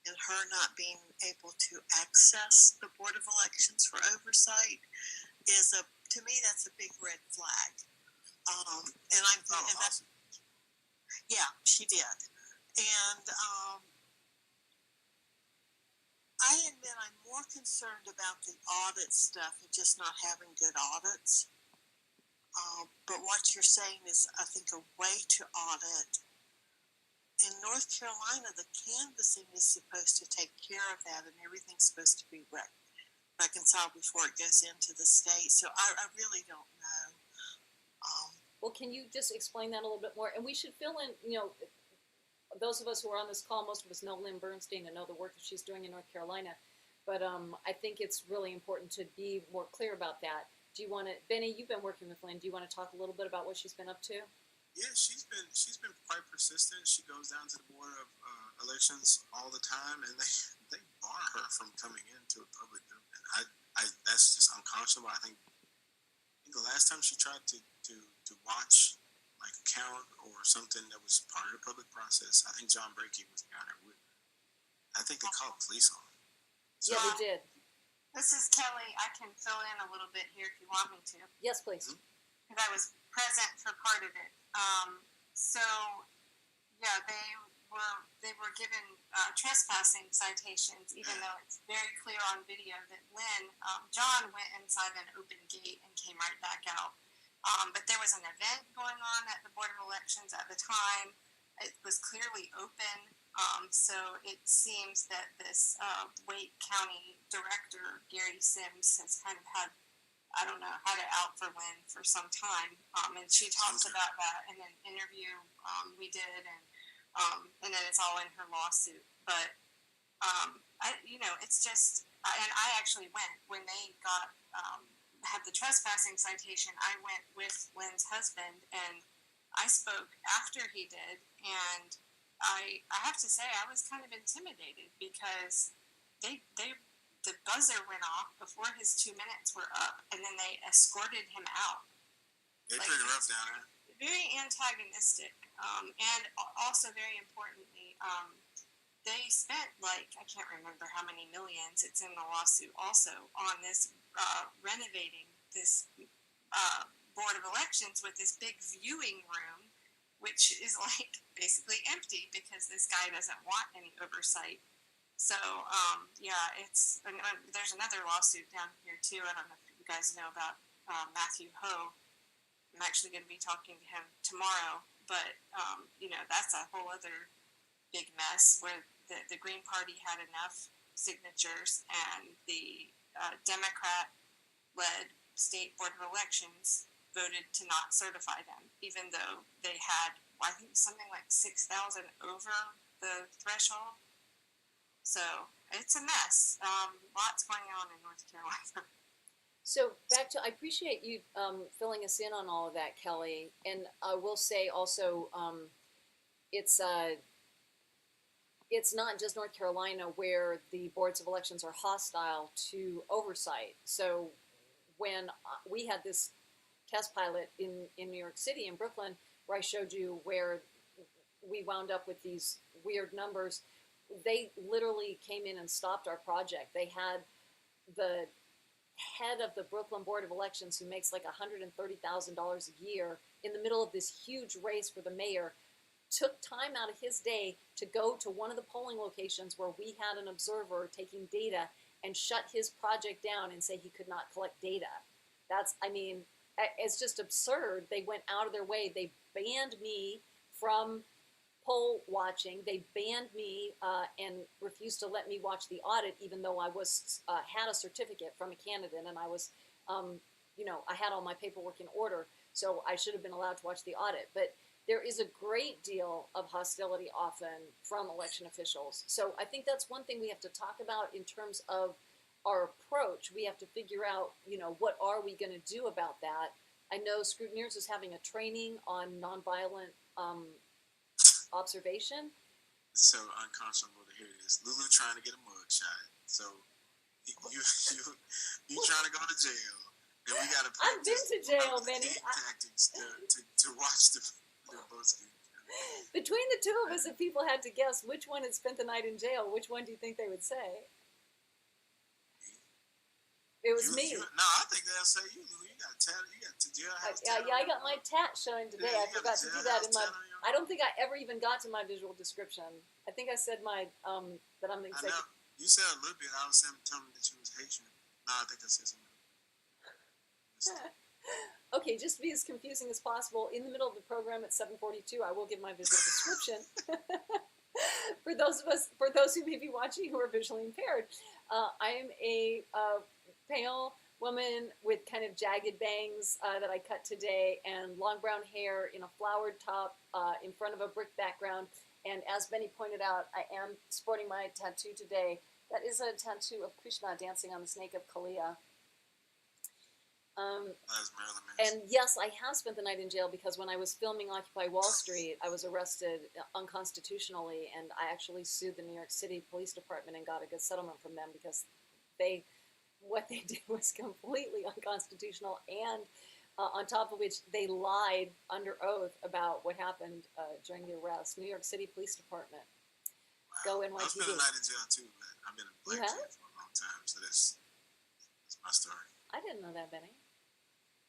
and her not being able to access the Board of Elections for oversight is to me, that's a big red flag. Yeah, she did. And I admit I'm more concerned about the audit stuff and just not having good audits. But what you're saying is, I think, a way to audit. In North Carolina, the canvassing is supposed to take care of that, and everything's supposed to be reconciled before it goes into the state. So I really don't know. Well, can you just explain that a little bit more? And we should fill in, those of us who are on this call, most of us know Lynn Bernstein and know the work that she's doing in North Carolina. But I think it's really important to be more clear about that. Do you want to, Bennie, you've been working with Lynn. Do you want to talk a little bit about what she's been up to? Yeah, she's been quite persistent. She goes down to the Board of Elections all the time, and they bar her from coming into a public building. That's just unconscionable. I think the last time she tried to watch like a count or something that was part of the public process, I think John Brakey was down there with. I think they called police on her. So, yeah, they did. This is Kelly. I can fill in a little bit here if you want me to. Yes, please. Because I was present for part of it. So, yeah, they were given trespassing citations, even though it's very clear on video that John went inside an open gate and came right back out. But there was an event going on at the Board of Elections at the time. It was clearly open. So it seems that this Wake County director, Gary Sims, has kind of had it out for Lynn for some time. And she talked about that in an interview we did, and then it's all in her lawsuit. But, it's just, and I actually went when they had the trespassing citation. I went with Lynn's husband, and I spoke after he did, and I have to say I was kind of intimidated because the buzzer went off before his 2 minutes were up, and then they escorted him out. They're pretty rough down there. Very antagonistic, and also very importantly, they spent I can't remember how many millions, it's in the lawsuit also, on this renovating this Board of Elections with this big viewing room, which is basically empty because this guy doesn't want any oversight. So, there's another lawsuit down here too. I don't know if you guys know about Matthew Ho. I'm actually going to be talking to him tomorrow, but, that's a whole other big mess where the Green Party had enough signatures and the Democrat-led state Board of Elections voted to not certify them, even though they had, I think, something like 6,000 over the threshold. So it's a mess. Lots going on in North Carolina. So back to, I appreciate you filling us in on all of that, Kelly. And I will say also, it's not just North Carolina where the boards of elections are hostile to oversight. So when we had this test pilot in New York City, in Brooklyn, where I showed you where we wound up with these weird numbers, they literally came in and stopped our project. They had the head of the Brooklyn Board of Elections, who makes like $130,000 a year, in the middle of this huge race for the mayor, took time out of his day to go to one of the polling locations where we had an observer taking data and shut his project down and say he could not collect data. That's, I mean, it's just absurd. They went out of their way. They banned me from poll watching. They banned me and refused to let me watch the audit, even though I was had a certificate from a candidate, and I was, I had all my paperwork in order, so I should have been allowed to watch the audit. But there is a great deal of hostility often from election officials. So I think that's one thing we have to talk about in terms of our approach. We have to figure out, what are we going to do about that? I know Scrutineers is having a training on nonviolent observation. It's so unconscionable to hear this. Lulu trying to get a mug shot. So you trying to go to jail, and we got to I've been to jail, Bennie. Tactics to watch the votes. Between the two of us, if people had to guess which one had spent the night in jail, which one do you think they would say? It was me. No, I think they'll say you, Lulu. You got to jail. I got my tat showing today. I forgot to do that in my. I don't think I ever even got to my visual description. I think I said my that I'm executive. I know. You said a little bit. I was telling me that you was Haitian. No, I think I said something. Okay, just to be as confusing as possible, in the middle of the program at 7:42, I will give my visual description. For those who may be watching who are visually impaired, I am a pale woman with kind of jagged bangs that I cut today, and long brown hair in a flowered top in front of a brick background. And as Bennie pointed out, I am sporting my tattoo today. That is a tattoo of Krishna dancing on the snake of Kalia. And yes, I have spent the night in jail because when I was filming Occupy Wall Street, I was arrested unconstitutionally, and I actually sued the New York City Police Department and got a good settlement from them because what they did was completely unconstitutional, and on top of which they lied under oath about what happened during the arrest. New York City Police Department. Wow. Go NYPD. I've spent a night in jail too, but I've been in black jail for a long time, so that's my story. I didn't know that, Bennie.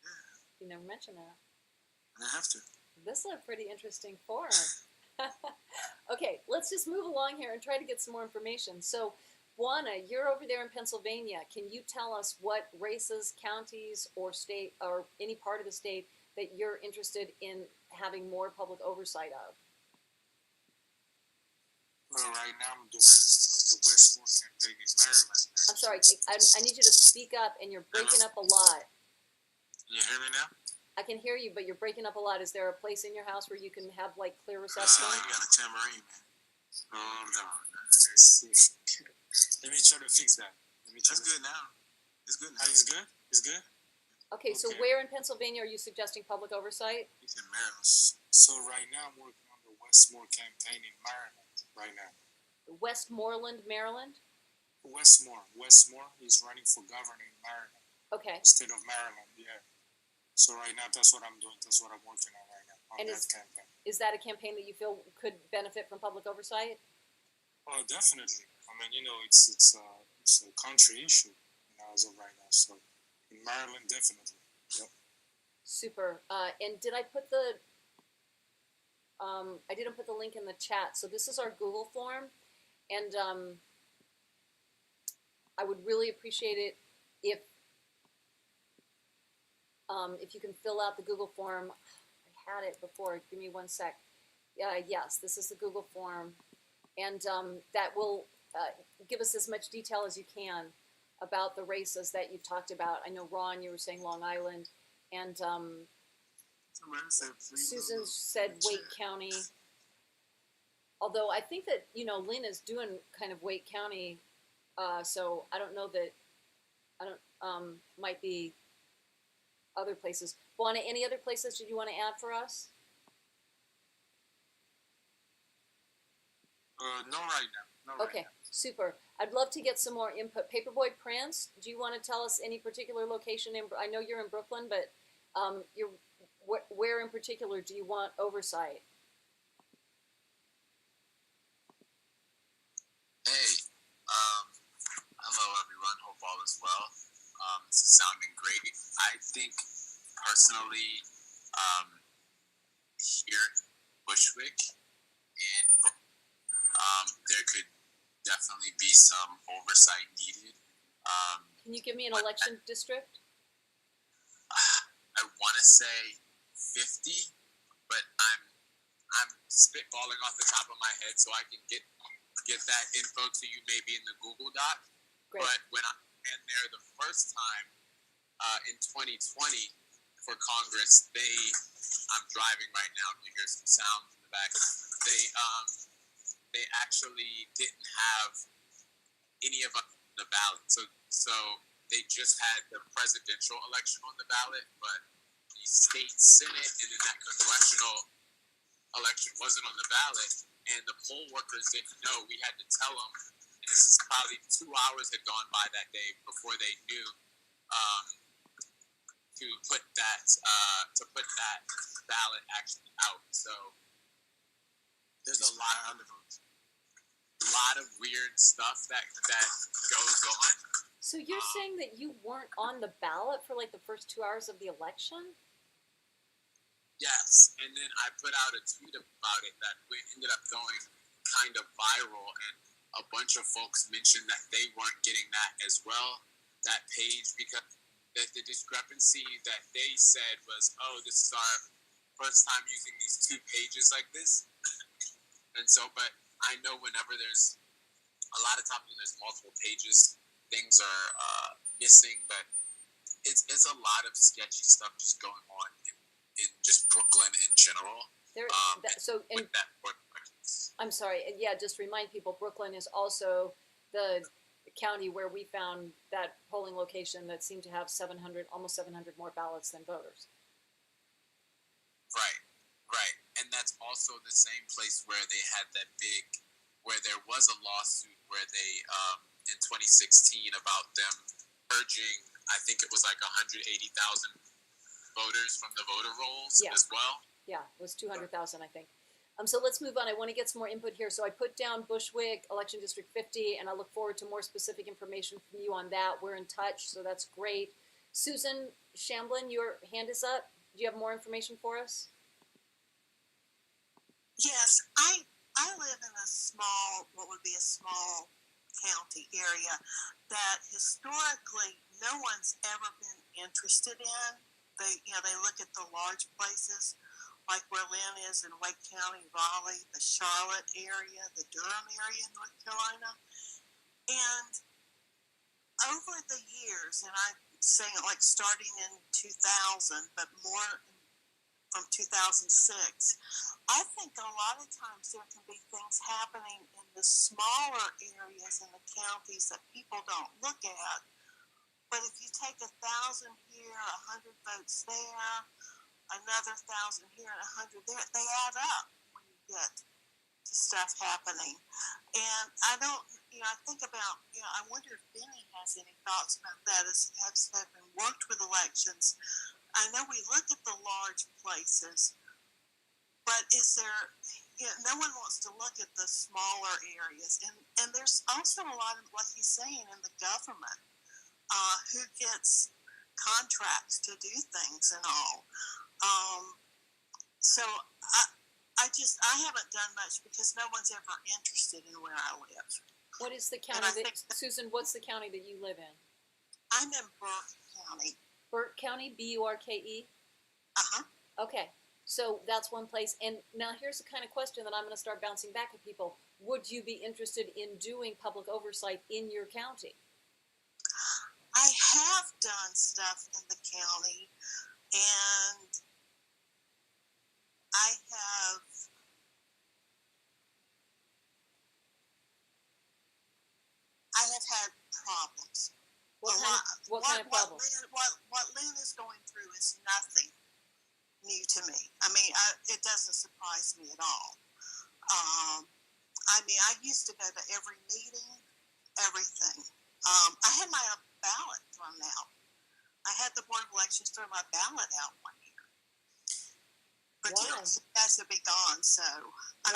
Yeah. You never mentioned that. I have to. This is a pretty interesting forum. Okay, let's just move along here and try to get some more information. So, Juana, you're over there in Pennsylvania. Can you tell us what races, counties, or state, or any part of the state that you're interested in having more public oversight of? Well, right now I'm doing the Westmore campaign in Maryland. I'm sorry, I need you to speak up, and you're breaking up a lot. Can you hear me now? I can hear you, but you're breaking up a lot. Is there a place in your house where you can have clear reception? You got a tambourine, man. Oh no. Let's see. Let me try to fix that. That's good now. It's good now. It's good? It's good? Okay, so where in Pennsylvania are you suggesting public oversight? He's in Maryland. So right now I'm working on the Westmore campaign in Maryland right now. Westmoreland, Maryland? Westmore is running for governor in Maryland. Okay. State of Maryland, yeah. So right now that's what I'm doing. That's what I'm working on right now on that campaign. Is that a campaign that you feel could benefit from public oversight? Oh, definitely. I mean, it's a country issue, as of right now. So in Maryland, definitely. Yep. Super. And did I put the? I didn't put the link in the chat. So this is our Google form, and I would really appreciate it if you can fill out the Google form. I had it before. Give me 1 sec. Yes, this is the Google form, and that will give us as much detail as you can about the races that you've talked about. I know, Ron, you were saying Long Island, and Susan said Wake County. Although I think that, Lynn is doing kind of Wake County, so I don't know that, might be other places. Buana, any other places did you want to add for us? No, right now. No, Okay, right now. super. I'd love to get some more input. Paperboy Prince, do you want to tell us any particular location in? I know you're in Brooklyn, but you're where in particular do you want oversight? Hey, hello everyone. Hope all is well. This is sounding great. I think personally, here in Bushwick, there could definitely be some oversight needed. Can you give me an election district? I want to say 50, but I'm spitballing off the top of my head, so I can get that info to you maybe in the Google Doc. Great. But when I ran there the first time in 2020 for Congress, I'm driving right now. You hear some sounds in the back. They actually didn't have any of us on the ballot. So they just had the presidential election on the ballot, but the state senate and then that congressional election wasn't on the ballot, and the poll workers didn't know. We had to tell them, and this is probably 2 hours had gone by that day before they knew to put that ballot actually out. So there's a lot of weird stuff that goes on. So you're saying that you weren't on the ballot for like the first 2 hours of the election? Yes, and then I put out a tweet about it that ended up going kind of viral, and a bunch of folks mentioned that they weren't getting that as well, that page, because the discrepancy that they said was, oh, this is our first time using these 2 pages like this. And so, but I know whenever there's a lot of times when there's multiple pages, things are missing, but it's a lot of sketchy stuff just going on in just Brooklyn in general. I'm sorry. Yeah, just remind people, Brooklyn is also the county where we found that polling location that seemed to have almost 700 more ballots than voters. Right. And that's also the same place where they had where there was a lawsuit where they, in 2016 about them purging, I think it was like 180,000 voters from the voter rolls as well. Yeah, it was 200,000, I think. So let's move on. I want to get some more input here. So I put down Bushwick, Election District 50, and I look forward to more specific information from you on that. We're in touch, so that's great. Susan Shamblin, your hand is up. Do you have more information for us? Yes, I live in what would be a small county area that historically no one's ever been interested in. They look at the large places like where Lynn is in Wake County, Raleigh, the Charlotte area, the Durham area in North Carolina. And over the years, and I'm saying it like starting in 2000, but more from 2006, I think a lot of times there can be things happening in the smaller areas in the counties that people don't look at. But if you take 1,000 here, 100 votes there, another 1,000 here and 100 there, they add up when you get to stuff happening. And I don't, I think about, I wonder if Bennie has any thoughts about that as having worked with elections. I know we look at the large places, but is there, no one wants to look at the smaller areas. And there's also a lot of, like he's saying, in the government, who gets contracts to do things and all. So I haven't done much because no one's ever interested in where I live. What is the county Susan, what's the county that you live in? I'm in Burke County. Burke County, Burke? Uh-huh. Okay, so that's one place. And now here's the kind of question that I'm going to start bouncing back at people. Would you be interested in doing public oversight in your county? I have done stuff in the county, and I have had problems What kind of problem? What Lynn is going through is nothing new to me. I mean, it doesn't surprise me at all. I mean, I used to go to every meeting, everything. I had my ballot thrown out. I had the Board of Elections throw my ballot out one year. But wow. it has to be gone, so. I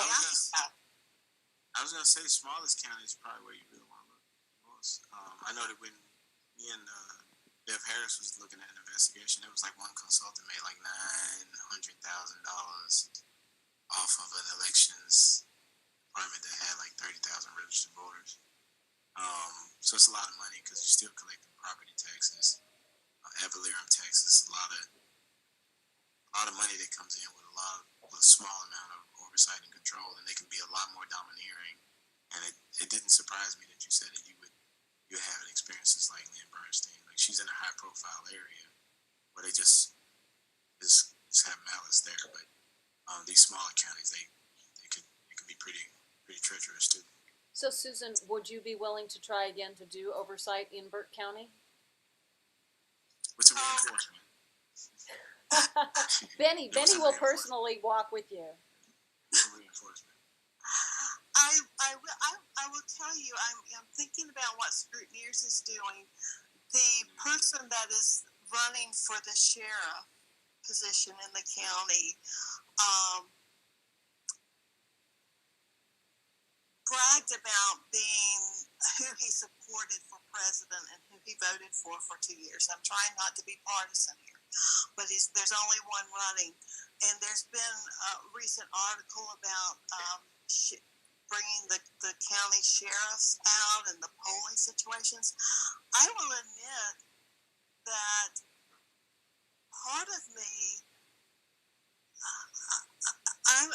was going to say smallest county is probably where you really want to look most. I know that when me and Bev Harris was looking at an investigation, it was like one consultant made like $900,000 off of an elections department that had like 30,000 registered voters. So it's a lot of money because you're still collecting property taxes, ad valorem taxes, a lot of money that comes in with a small amount of oversight and control, and they can be a lot more domineering. And it didn't surprise me that you said that you're having experiences like Lynn Bernstein. Like, she's in a high profile area where they just have malice there. But these smaller counties, it can be pretty treacherous too. So, Susan, would you be willing to try again to do oversight in Burke County? What's a reinforcement? Bennie will personally walk with you. What's a reinforcement? I will tell you, I'm thinking about what Scrutineers is doing. The person that is running for the sheriff position in the county bragged about being who he supported for president and who he voted for 2 years. I'm trying not to be partisan here, but there's only one running. And there's been a recent article about bringing the county sheriffs out and the polling situations. I will admit that part of me, and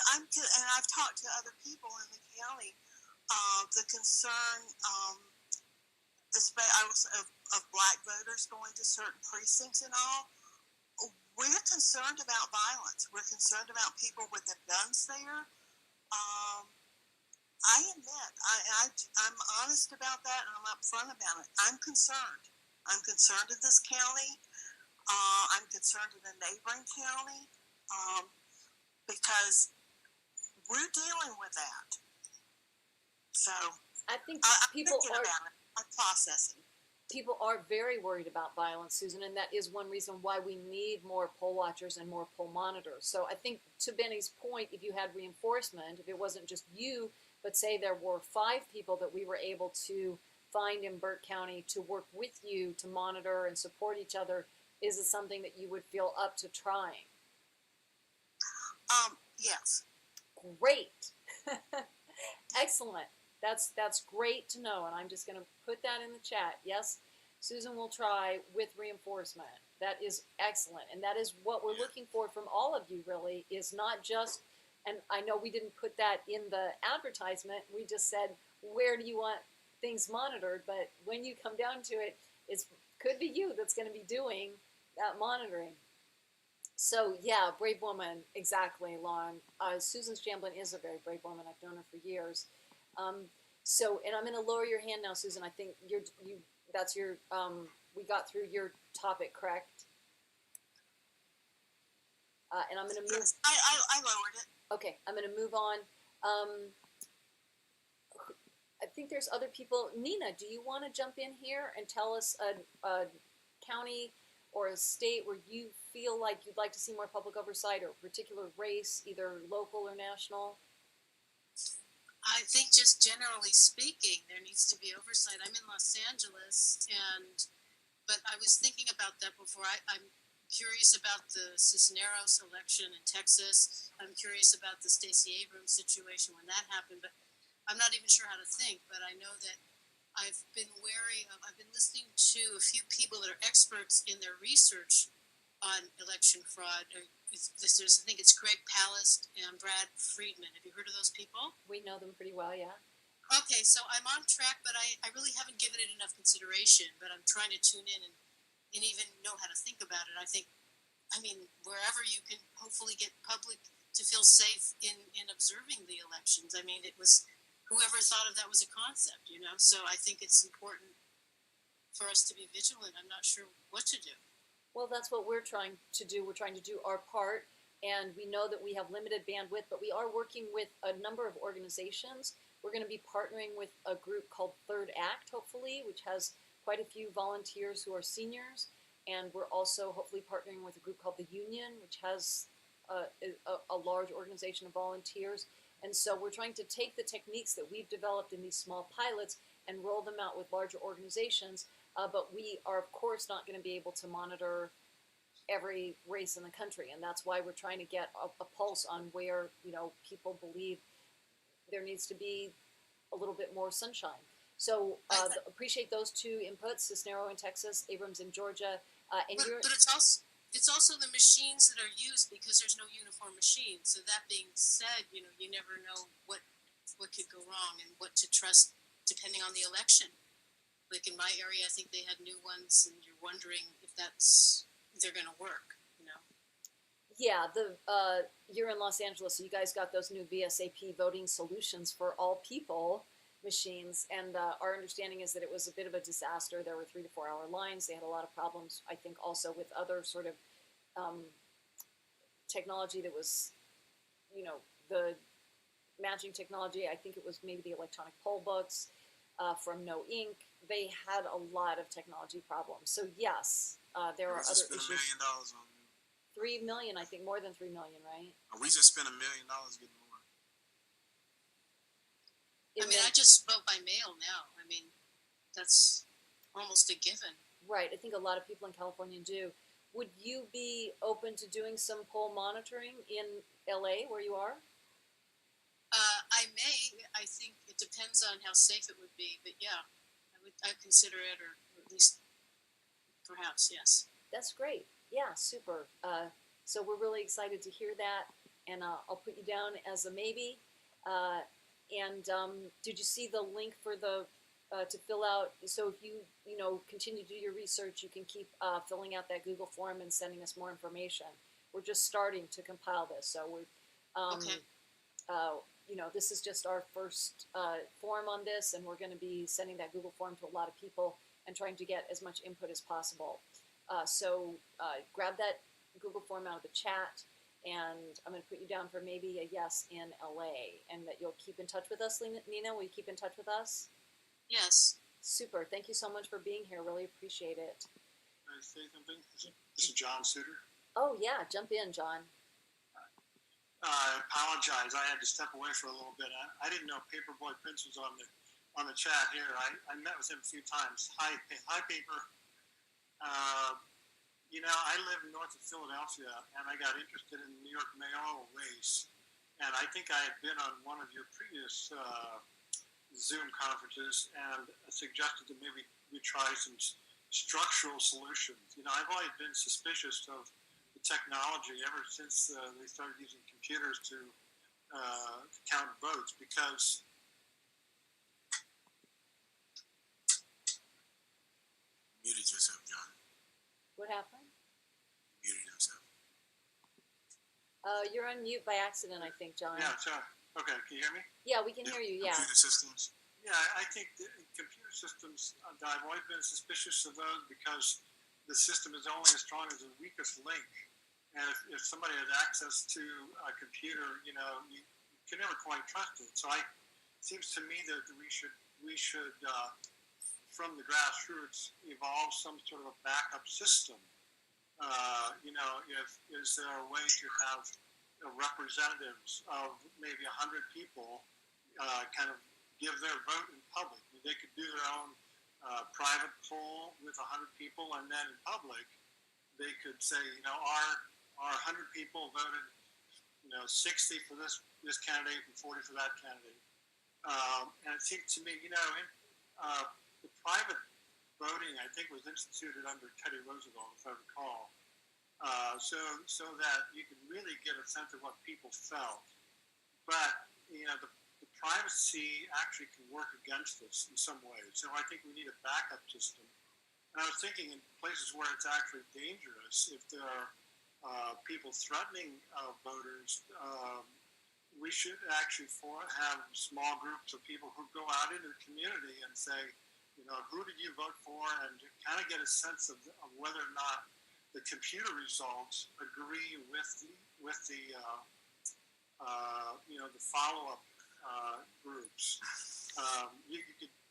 I've talked to other people in the county, the concern, of black voters going to certain precincts and all. We're concerned about violence. We're concerned about people with their guns there. I admit, I'm honest about that, and I'm upfront about it. I'm concerned. I'm concerned in this county. I'm concerned in the neighboring county because we're dealing with that. So I think I'm people thinking about it. I'm processing. People are very worried about violence, Susan, and that is one reason why we need more poll watchers and more poll monitors. So I think, to Bennie's point, if you had reinforcement, if it wasn't just you, but say there were 5 people that we were able to find in Burke County to work with you to monitor and support each other, is it something that you would feel up to trying? Yes. Great. Excellent. That's great to know, and I'm just going to put that in the chat. Yes, Susan will try with reinforcement. That is excellent, and that is what we're looking for from all of you, really, is not just, and I know we didn't put that in the advertisement, we just said, where do you want things monitored, but when you come down to it, it could be you that's going to be doing that monitoring. So, yeah, brave woman, exactly, Lauren. Susan Shamblin is a very brave woman. I've known her for years. So, and I'm going to lower your hand now, Susan. I think that's your, we got through your topic, correct? And I'm going to move. I lowered it. Okay, I'm going to move on. I think there's other people. Nina, do you want to jump in here and tell us a county or a state where you feel like you'd like to see more public oversight, or a particular race, either local or national? I think just generally speaking, there needs to be oversight. I'm in Los Angeles, but I was thinking about that before. I'm curious about the Cisneros election in Texas. I'm curious about the Stacey Abrams situation when that happened, but I'm not even sure how to think. But I know that I've been listening to a few people that are experts in their research on election fraud. I think it's Greg Palast and Brad Friedman. Have you heard of those people? We know them pretty well, yeah. Okay, so I'm on track, but I really haven't given it enough consideration, but I'm trying to tune in and even know how to think about it. I mean, wherever you can hopefully get public to feel safe in observing the elections. I mean, it was, whoever thought of that was a concept, So I think it's important for us to be vigilant. I'm not sure what to do. Well, that's what we're trying to do. We're trying to do our part, and we know that we have limited bandwidth, but we are working with a number of organizations. We're going to be partnering with a group called Third Act, hopefully, which has quite a few volunteers who are seniors, and we're also hopefully partnering with a group called the Union, which has a large organization of volunteers. And so we're trying to take the techniques that we've developed in these small pilots and roll them out with larger organizations. But we are, of course, not going to be able to monitor every race in the country. And that's why we're trying to get a pulse on where, people believe there needs to be a little bit more sunshine. So appreciate those two inputs, Cisneros in Texas, Abrams in Georgia. But it's also the machines that are used, because there's no uniform machine. So that being said, you never know what could go wrong and what to trust depending on the election. Like in my area, I think they had new ones, and you're wondering if they're going to work. Yeah, you're in Los Angeles, so you guys got those new VSAP voting solutions for all people machines, and our understanding is that it was a bit of a disaster. There were 3 to 4 hour lines. They had a lot of problems, I think, also with other sort of technology that was, the matching technology. I think it was maybe the electronic poll books from No Ink. They had a lot of technology problems. So yes, there are other issues. $1 million on 3 million, I think, more than 3 million, right? We just spent $1 million getting more. I just vote by mail now. That's almost a given. Right. I think a lot of people in California do. Would you be open to doing some poll monitoring in LA, where you are? I may. I think it depends on how safe it would be. But yeah, I'd consider it, or at least perhaps, yes. That's great. Yeah, super. So we're really excited to hear that, and I'll put you down as a maybe. Did you see the link for the to fill out? So if you continue to do your research, you can keep filling out that Google form and sending us more information. We're just starting to compile this, so we're okay. This is just our first form on this, and we're going to be sending that Google form to a lot of people and trying to get as much input as possible. So grab that Google form out of the chat, and I'm going to put you down for maybe a yes in LA, and that you'll keep in touch with us, Nina. Will you keep in touch with us? Yes. Super. Thank you so much for being here. Really appreciate it. Can I say something? This is John Suter. Oh, yeah. Jump in, John. I apologize. I had to step away for a little bit. I didn't know Paperboy Prince was on the chat here. I met with him a few times. Hi, Paper. I live north of Philadelphia, and I got interested in the New York mayoral race. And I think I had been on one of your previous Zoom conferences and suggested that maybe we try some structural solutions. I've always been suspicious of the technology ever since they started using computers to count votes, because Muted yourself, John. What happened? Muted himself. You're on mute by accident, I think, John. Yeah, sorry. Okay, can you hear me? Yeah, we can hear you, yeah. Computer systems. Yeah, I think the computer systems, I've always been suspicious of those, because the system is only as strong as the weakest link. And if somebody has access to a computer, you can never quite trust it. So it seems to me that we should from the grassroots, evolve some sort of a backup system. Is there a way to have representatives of maybe 100 people kind of give their vote in public? They could do their own private poll with 100 people, and then in public, they could say, our 100 people voted, 60 for this candidate and 40 for that candidate. And it seems to me, the private voting, I think, was instituted under Teddy Roosevelt, if I recall, so that you could really get a sense of what people felt. But, the privacy actually can work against us in some ways. So I think we need a backup system. And I was thinking in places where it's actually dangerous, if there are people threatening voters, we should actually have small groups of people who go out into the community and say, who did you vote for, and to kind of get a sense of whether or not the computer results agree with the the follow-up groups.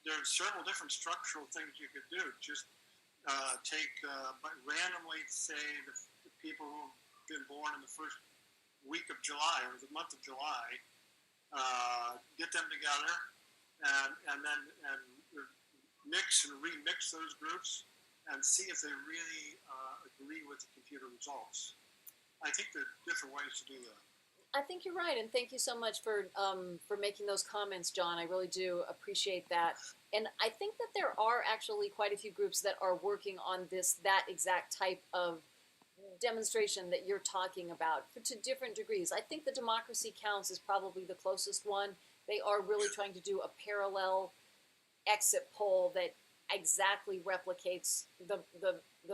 There are several different structural things you could do. Just take randomly, say, the people who've been born in the first week of July or the month of July, get them together and then mix and remix those groups and see if they really agree with the computer results. I think there are different ways to do that. I think you're right, and thank you so much for making those comments, John. I really do appreciate that. And I think that there are actually quite a few groups that are working on that exact type of demonstration that you're talking about to different degrees. I think the Democracy Counts is probably the closest one. They are really trying to do a parallel exit poll that exactly replicates the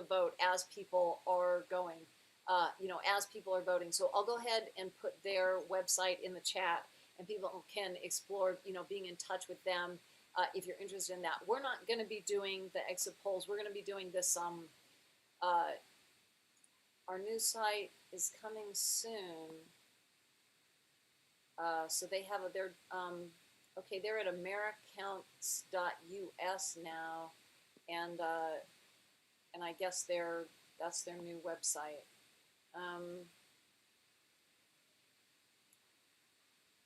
vote as people are going, as people are voting. So I'll go ahead and put their website in the chat, and people can explore, being in touch with them if you're interested in that. We're not going to be doing the exit polls. We're going to be doing this. Our new site is coming soon. So they have they're at americounts.us now, and I guess that's their new website.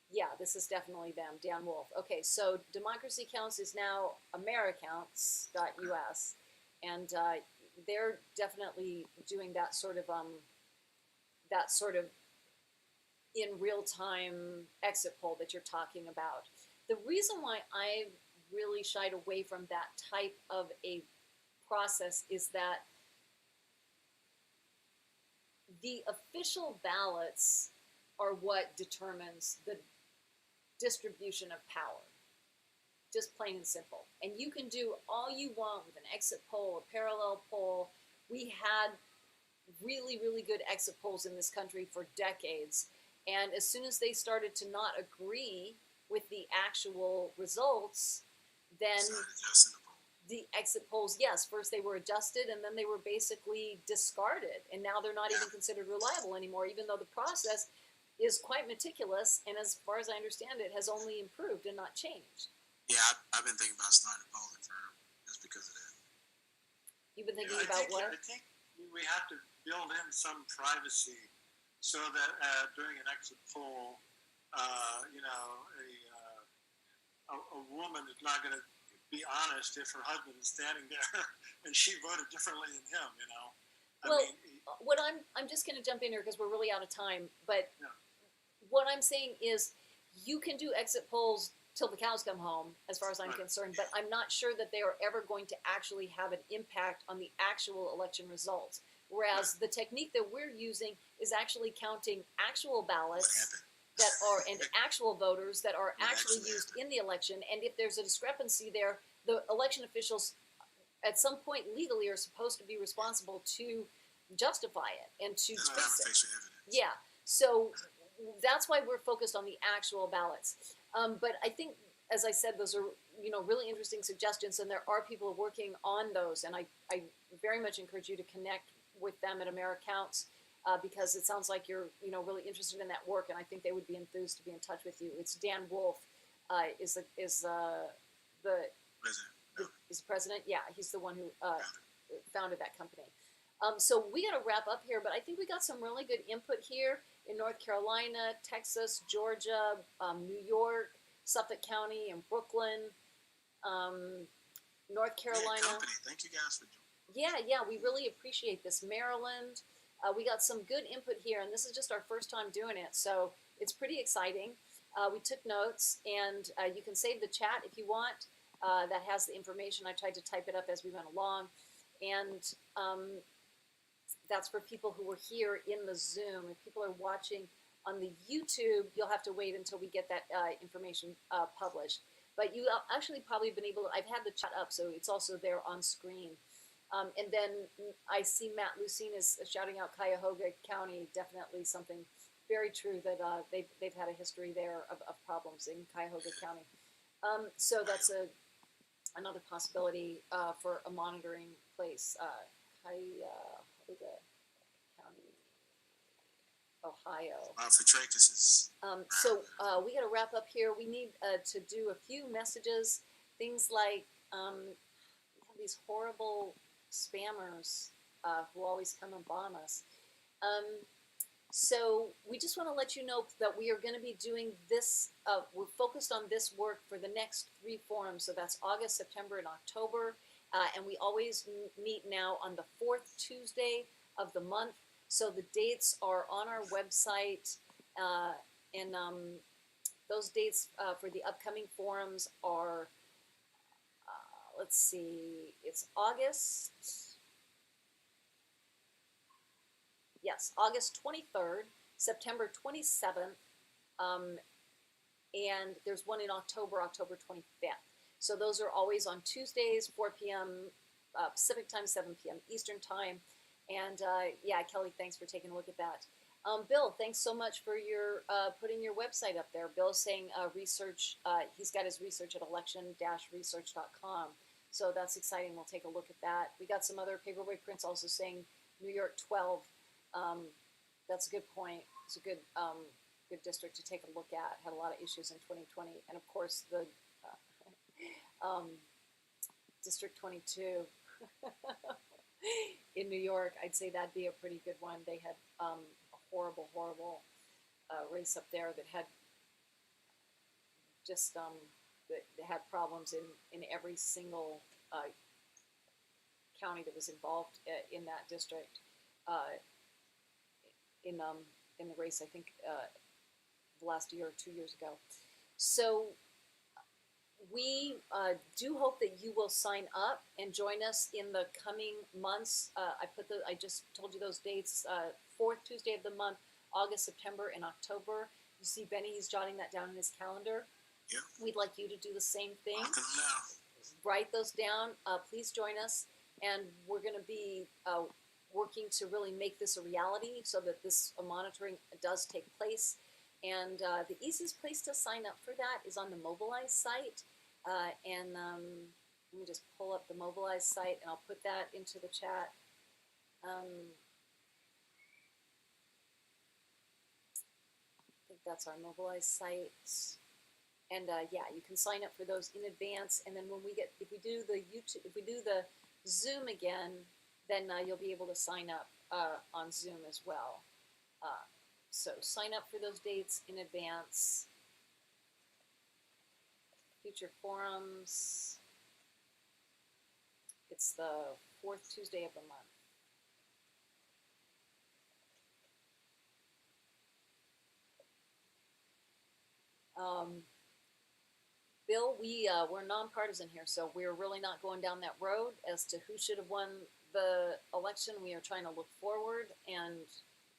Yeah, this is definitely them, Dan Wolf. Okay, so Democracy Counts is now americounts.us, and they're definitely doing that sort of in real time exit poll that you're talking about. The reason why I really shied away from that type of a process is that the official ballots are what determines the distribution of power. Just plain and simple. And you can do all you want with an exit poll, a parallel poll. We had really, really good exit polls in this country for decades. And as soon as they started to not agree with the actual results, then the exit polls, yes, first they were adjusted and then they were basically discarded. And now they're not even considered reliable anymore, even though the process is quite meticulous and, as far as I understand it, has only improved and not changed. Yeah, I've been thinking about starting a polling firm just because of that. You've been thinking about what? I think we have to build in some privacy so that during an exit poll, a woman is not going to be honest if her husband is standing there and she voted differently than him. I'm just going to jump in here because we're really out of time. But what I'm saying is, you can do exit polls till the cows come home, as far as I'm concerned, but I'm not sure that they are ever going to actually have an impact on the actual election results. Whereas the technique that we're using is actually counting actual ballots that are, and actual voters that are actually used in the election. And if there's a discrepancy there, the election officials at some point legally are supposed to be responsible to justify it and to fix it. Yeah, so that's why we're focused on the actual ballots. But I think, as I said, those are really interesting suggestions, and there are people working on those. And I very much encourage you to connect with them at AmeriCounts because it sounds like you're really interested in that work, and I think they would be enthused to be in touch with you. It's Dan Wolf is the president. Yeah, he's the one who founded that company. So we got to wrap up here, but I think we got some really good input here in North Carolina, Texas, Georgia, New York, Suffolk County, and Brooklyn, North Carolina. Thank you guys for joining. Yeah, we really appreciate this. Maryland, we got some good input here, and this is just our first time doing it, so it's pretty exciting. We took notes, and you can save the chat if you want. That has the information. I tried to type it up as we went along, and that's for people who were here in the Zoom. If people are watching on the YouTube, you'll have to wait until we get that information published. But you actually probably been able to, I've had the chat up, so it's also there on screen. And then I see Matt Lucene is shouting out Cuyahoga County, definitely something very true that they've had a history there of problems in Cuyahoga County. So that's another possibility for a monitoring place. Cuyahoga County, Ohio. For Trachis. So we got to wrap up here. We need to do a few messages. Things like we have these horrible spammers who always come and bomb us. So we just want to let you know that we are going to be doing this. We're focused on this work for the next 3 forums. So that's August, September, and October. And we always meet now on the 4th Tuesday of the month. So the dates are on our website. And those dates for the upcoming forums are, let's see, it's August. Yes, August 23rd, September 27th, and there's one in October, October 25th. So those are always on Tuesdays, 4 p.m. Pacific time, 7 p.m. Eastern time. And yeah, Kelly, thanks for taking a look at that. Bill, thanks so much for your putting your website up there. Bill's saying research, he's got his research at election-research.com. So that's exciting. We'll take a look at that. We got some other paperweight prints also saying New York 12. That's a good point. It's a good good district to take a look at. Had a lot of issues in 2020, and of course the District 22 in New York. I'd say that'd be a pretty good one. They had a horrible race up there that had just that had problems in every single county that was involved in that district. In the race, I think the last year or 2 years ago. So we do hope that you will sign up and join us in the coming months. I just told you those dates: 4th Tuesday of the month, August, September, and October. You see, Benny, he's jotting that down in his calendar. Yeah. We'd like you to do the same thing. Marking them down. Write those down. Please join us, and we're going to be working to really make this a reality so that this monitoring does take place. And the easiest place to sign up for that is on the Mobilize site. And let me just pull up the Mobilize site, and I'll put that into the chat. I think that's our Mobilize site. And yeah, you can sign up for those in advance. And then when if we do the Zoom again, then you'll be able to sign up on Zoom as well. So sign up for those dates in advance. Future forums. It's the 4th Tuesday of the month. Bill, we're nonpartisan here, so we're really not going down that road as to who should have won the election. We are trying to look forward and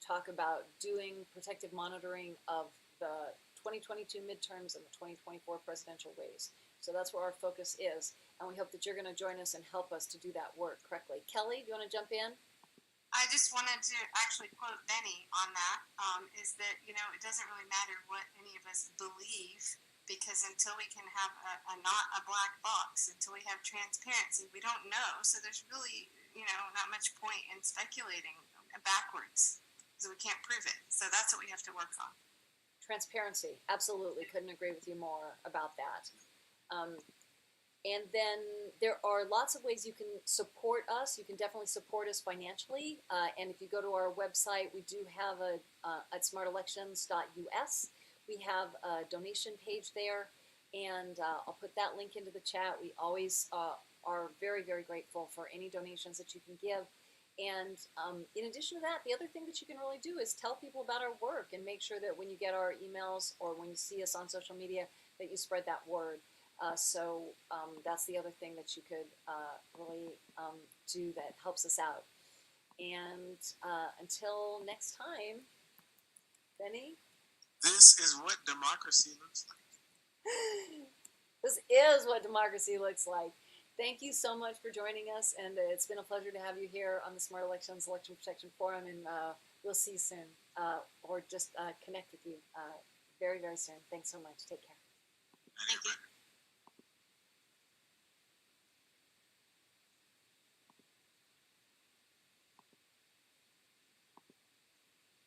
talk about doing protective monitoring of the 2022 midterms and the 2024 presidential race. So that's where our focus is, and we hope that you're going to join us and help us to do that work correctly. Kelly, do you want to jump in? I just wanted to actually quote Bennie on that, is that, it doesn't really matter what any of us believe, because until we can have not a black box, until we have transparency, we don't know. So there's really, not much point in speculating backwards, because we can't prove it. So that's what we have to work on. Transparency, absolutely. Couldn't agree with you more about that. And then there are lots of ways you can support us. You can definitely support us financially. And if you go to our website, we do have at smartelections.us. We have a donation page there, and I'll put that link into the chat. We always are very, very grateful for any donations that you can give. And in addition to that, the other thing that you can really do is tell people about our work and make sure that when you get our emails or when you see us on social media, that you spread that word. So that's the other thing that you could really do that helps us out. And until next time, Bennie? This is what democracy looks like. This is what democracy looks like. Thank you so much for joining us, and it's been a pleasure to have you here on the Smart Elections Election Protection Forum, and we'll see you soon, or just connect with you very, very soon. Thanks so much. Take care. Thank you.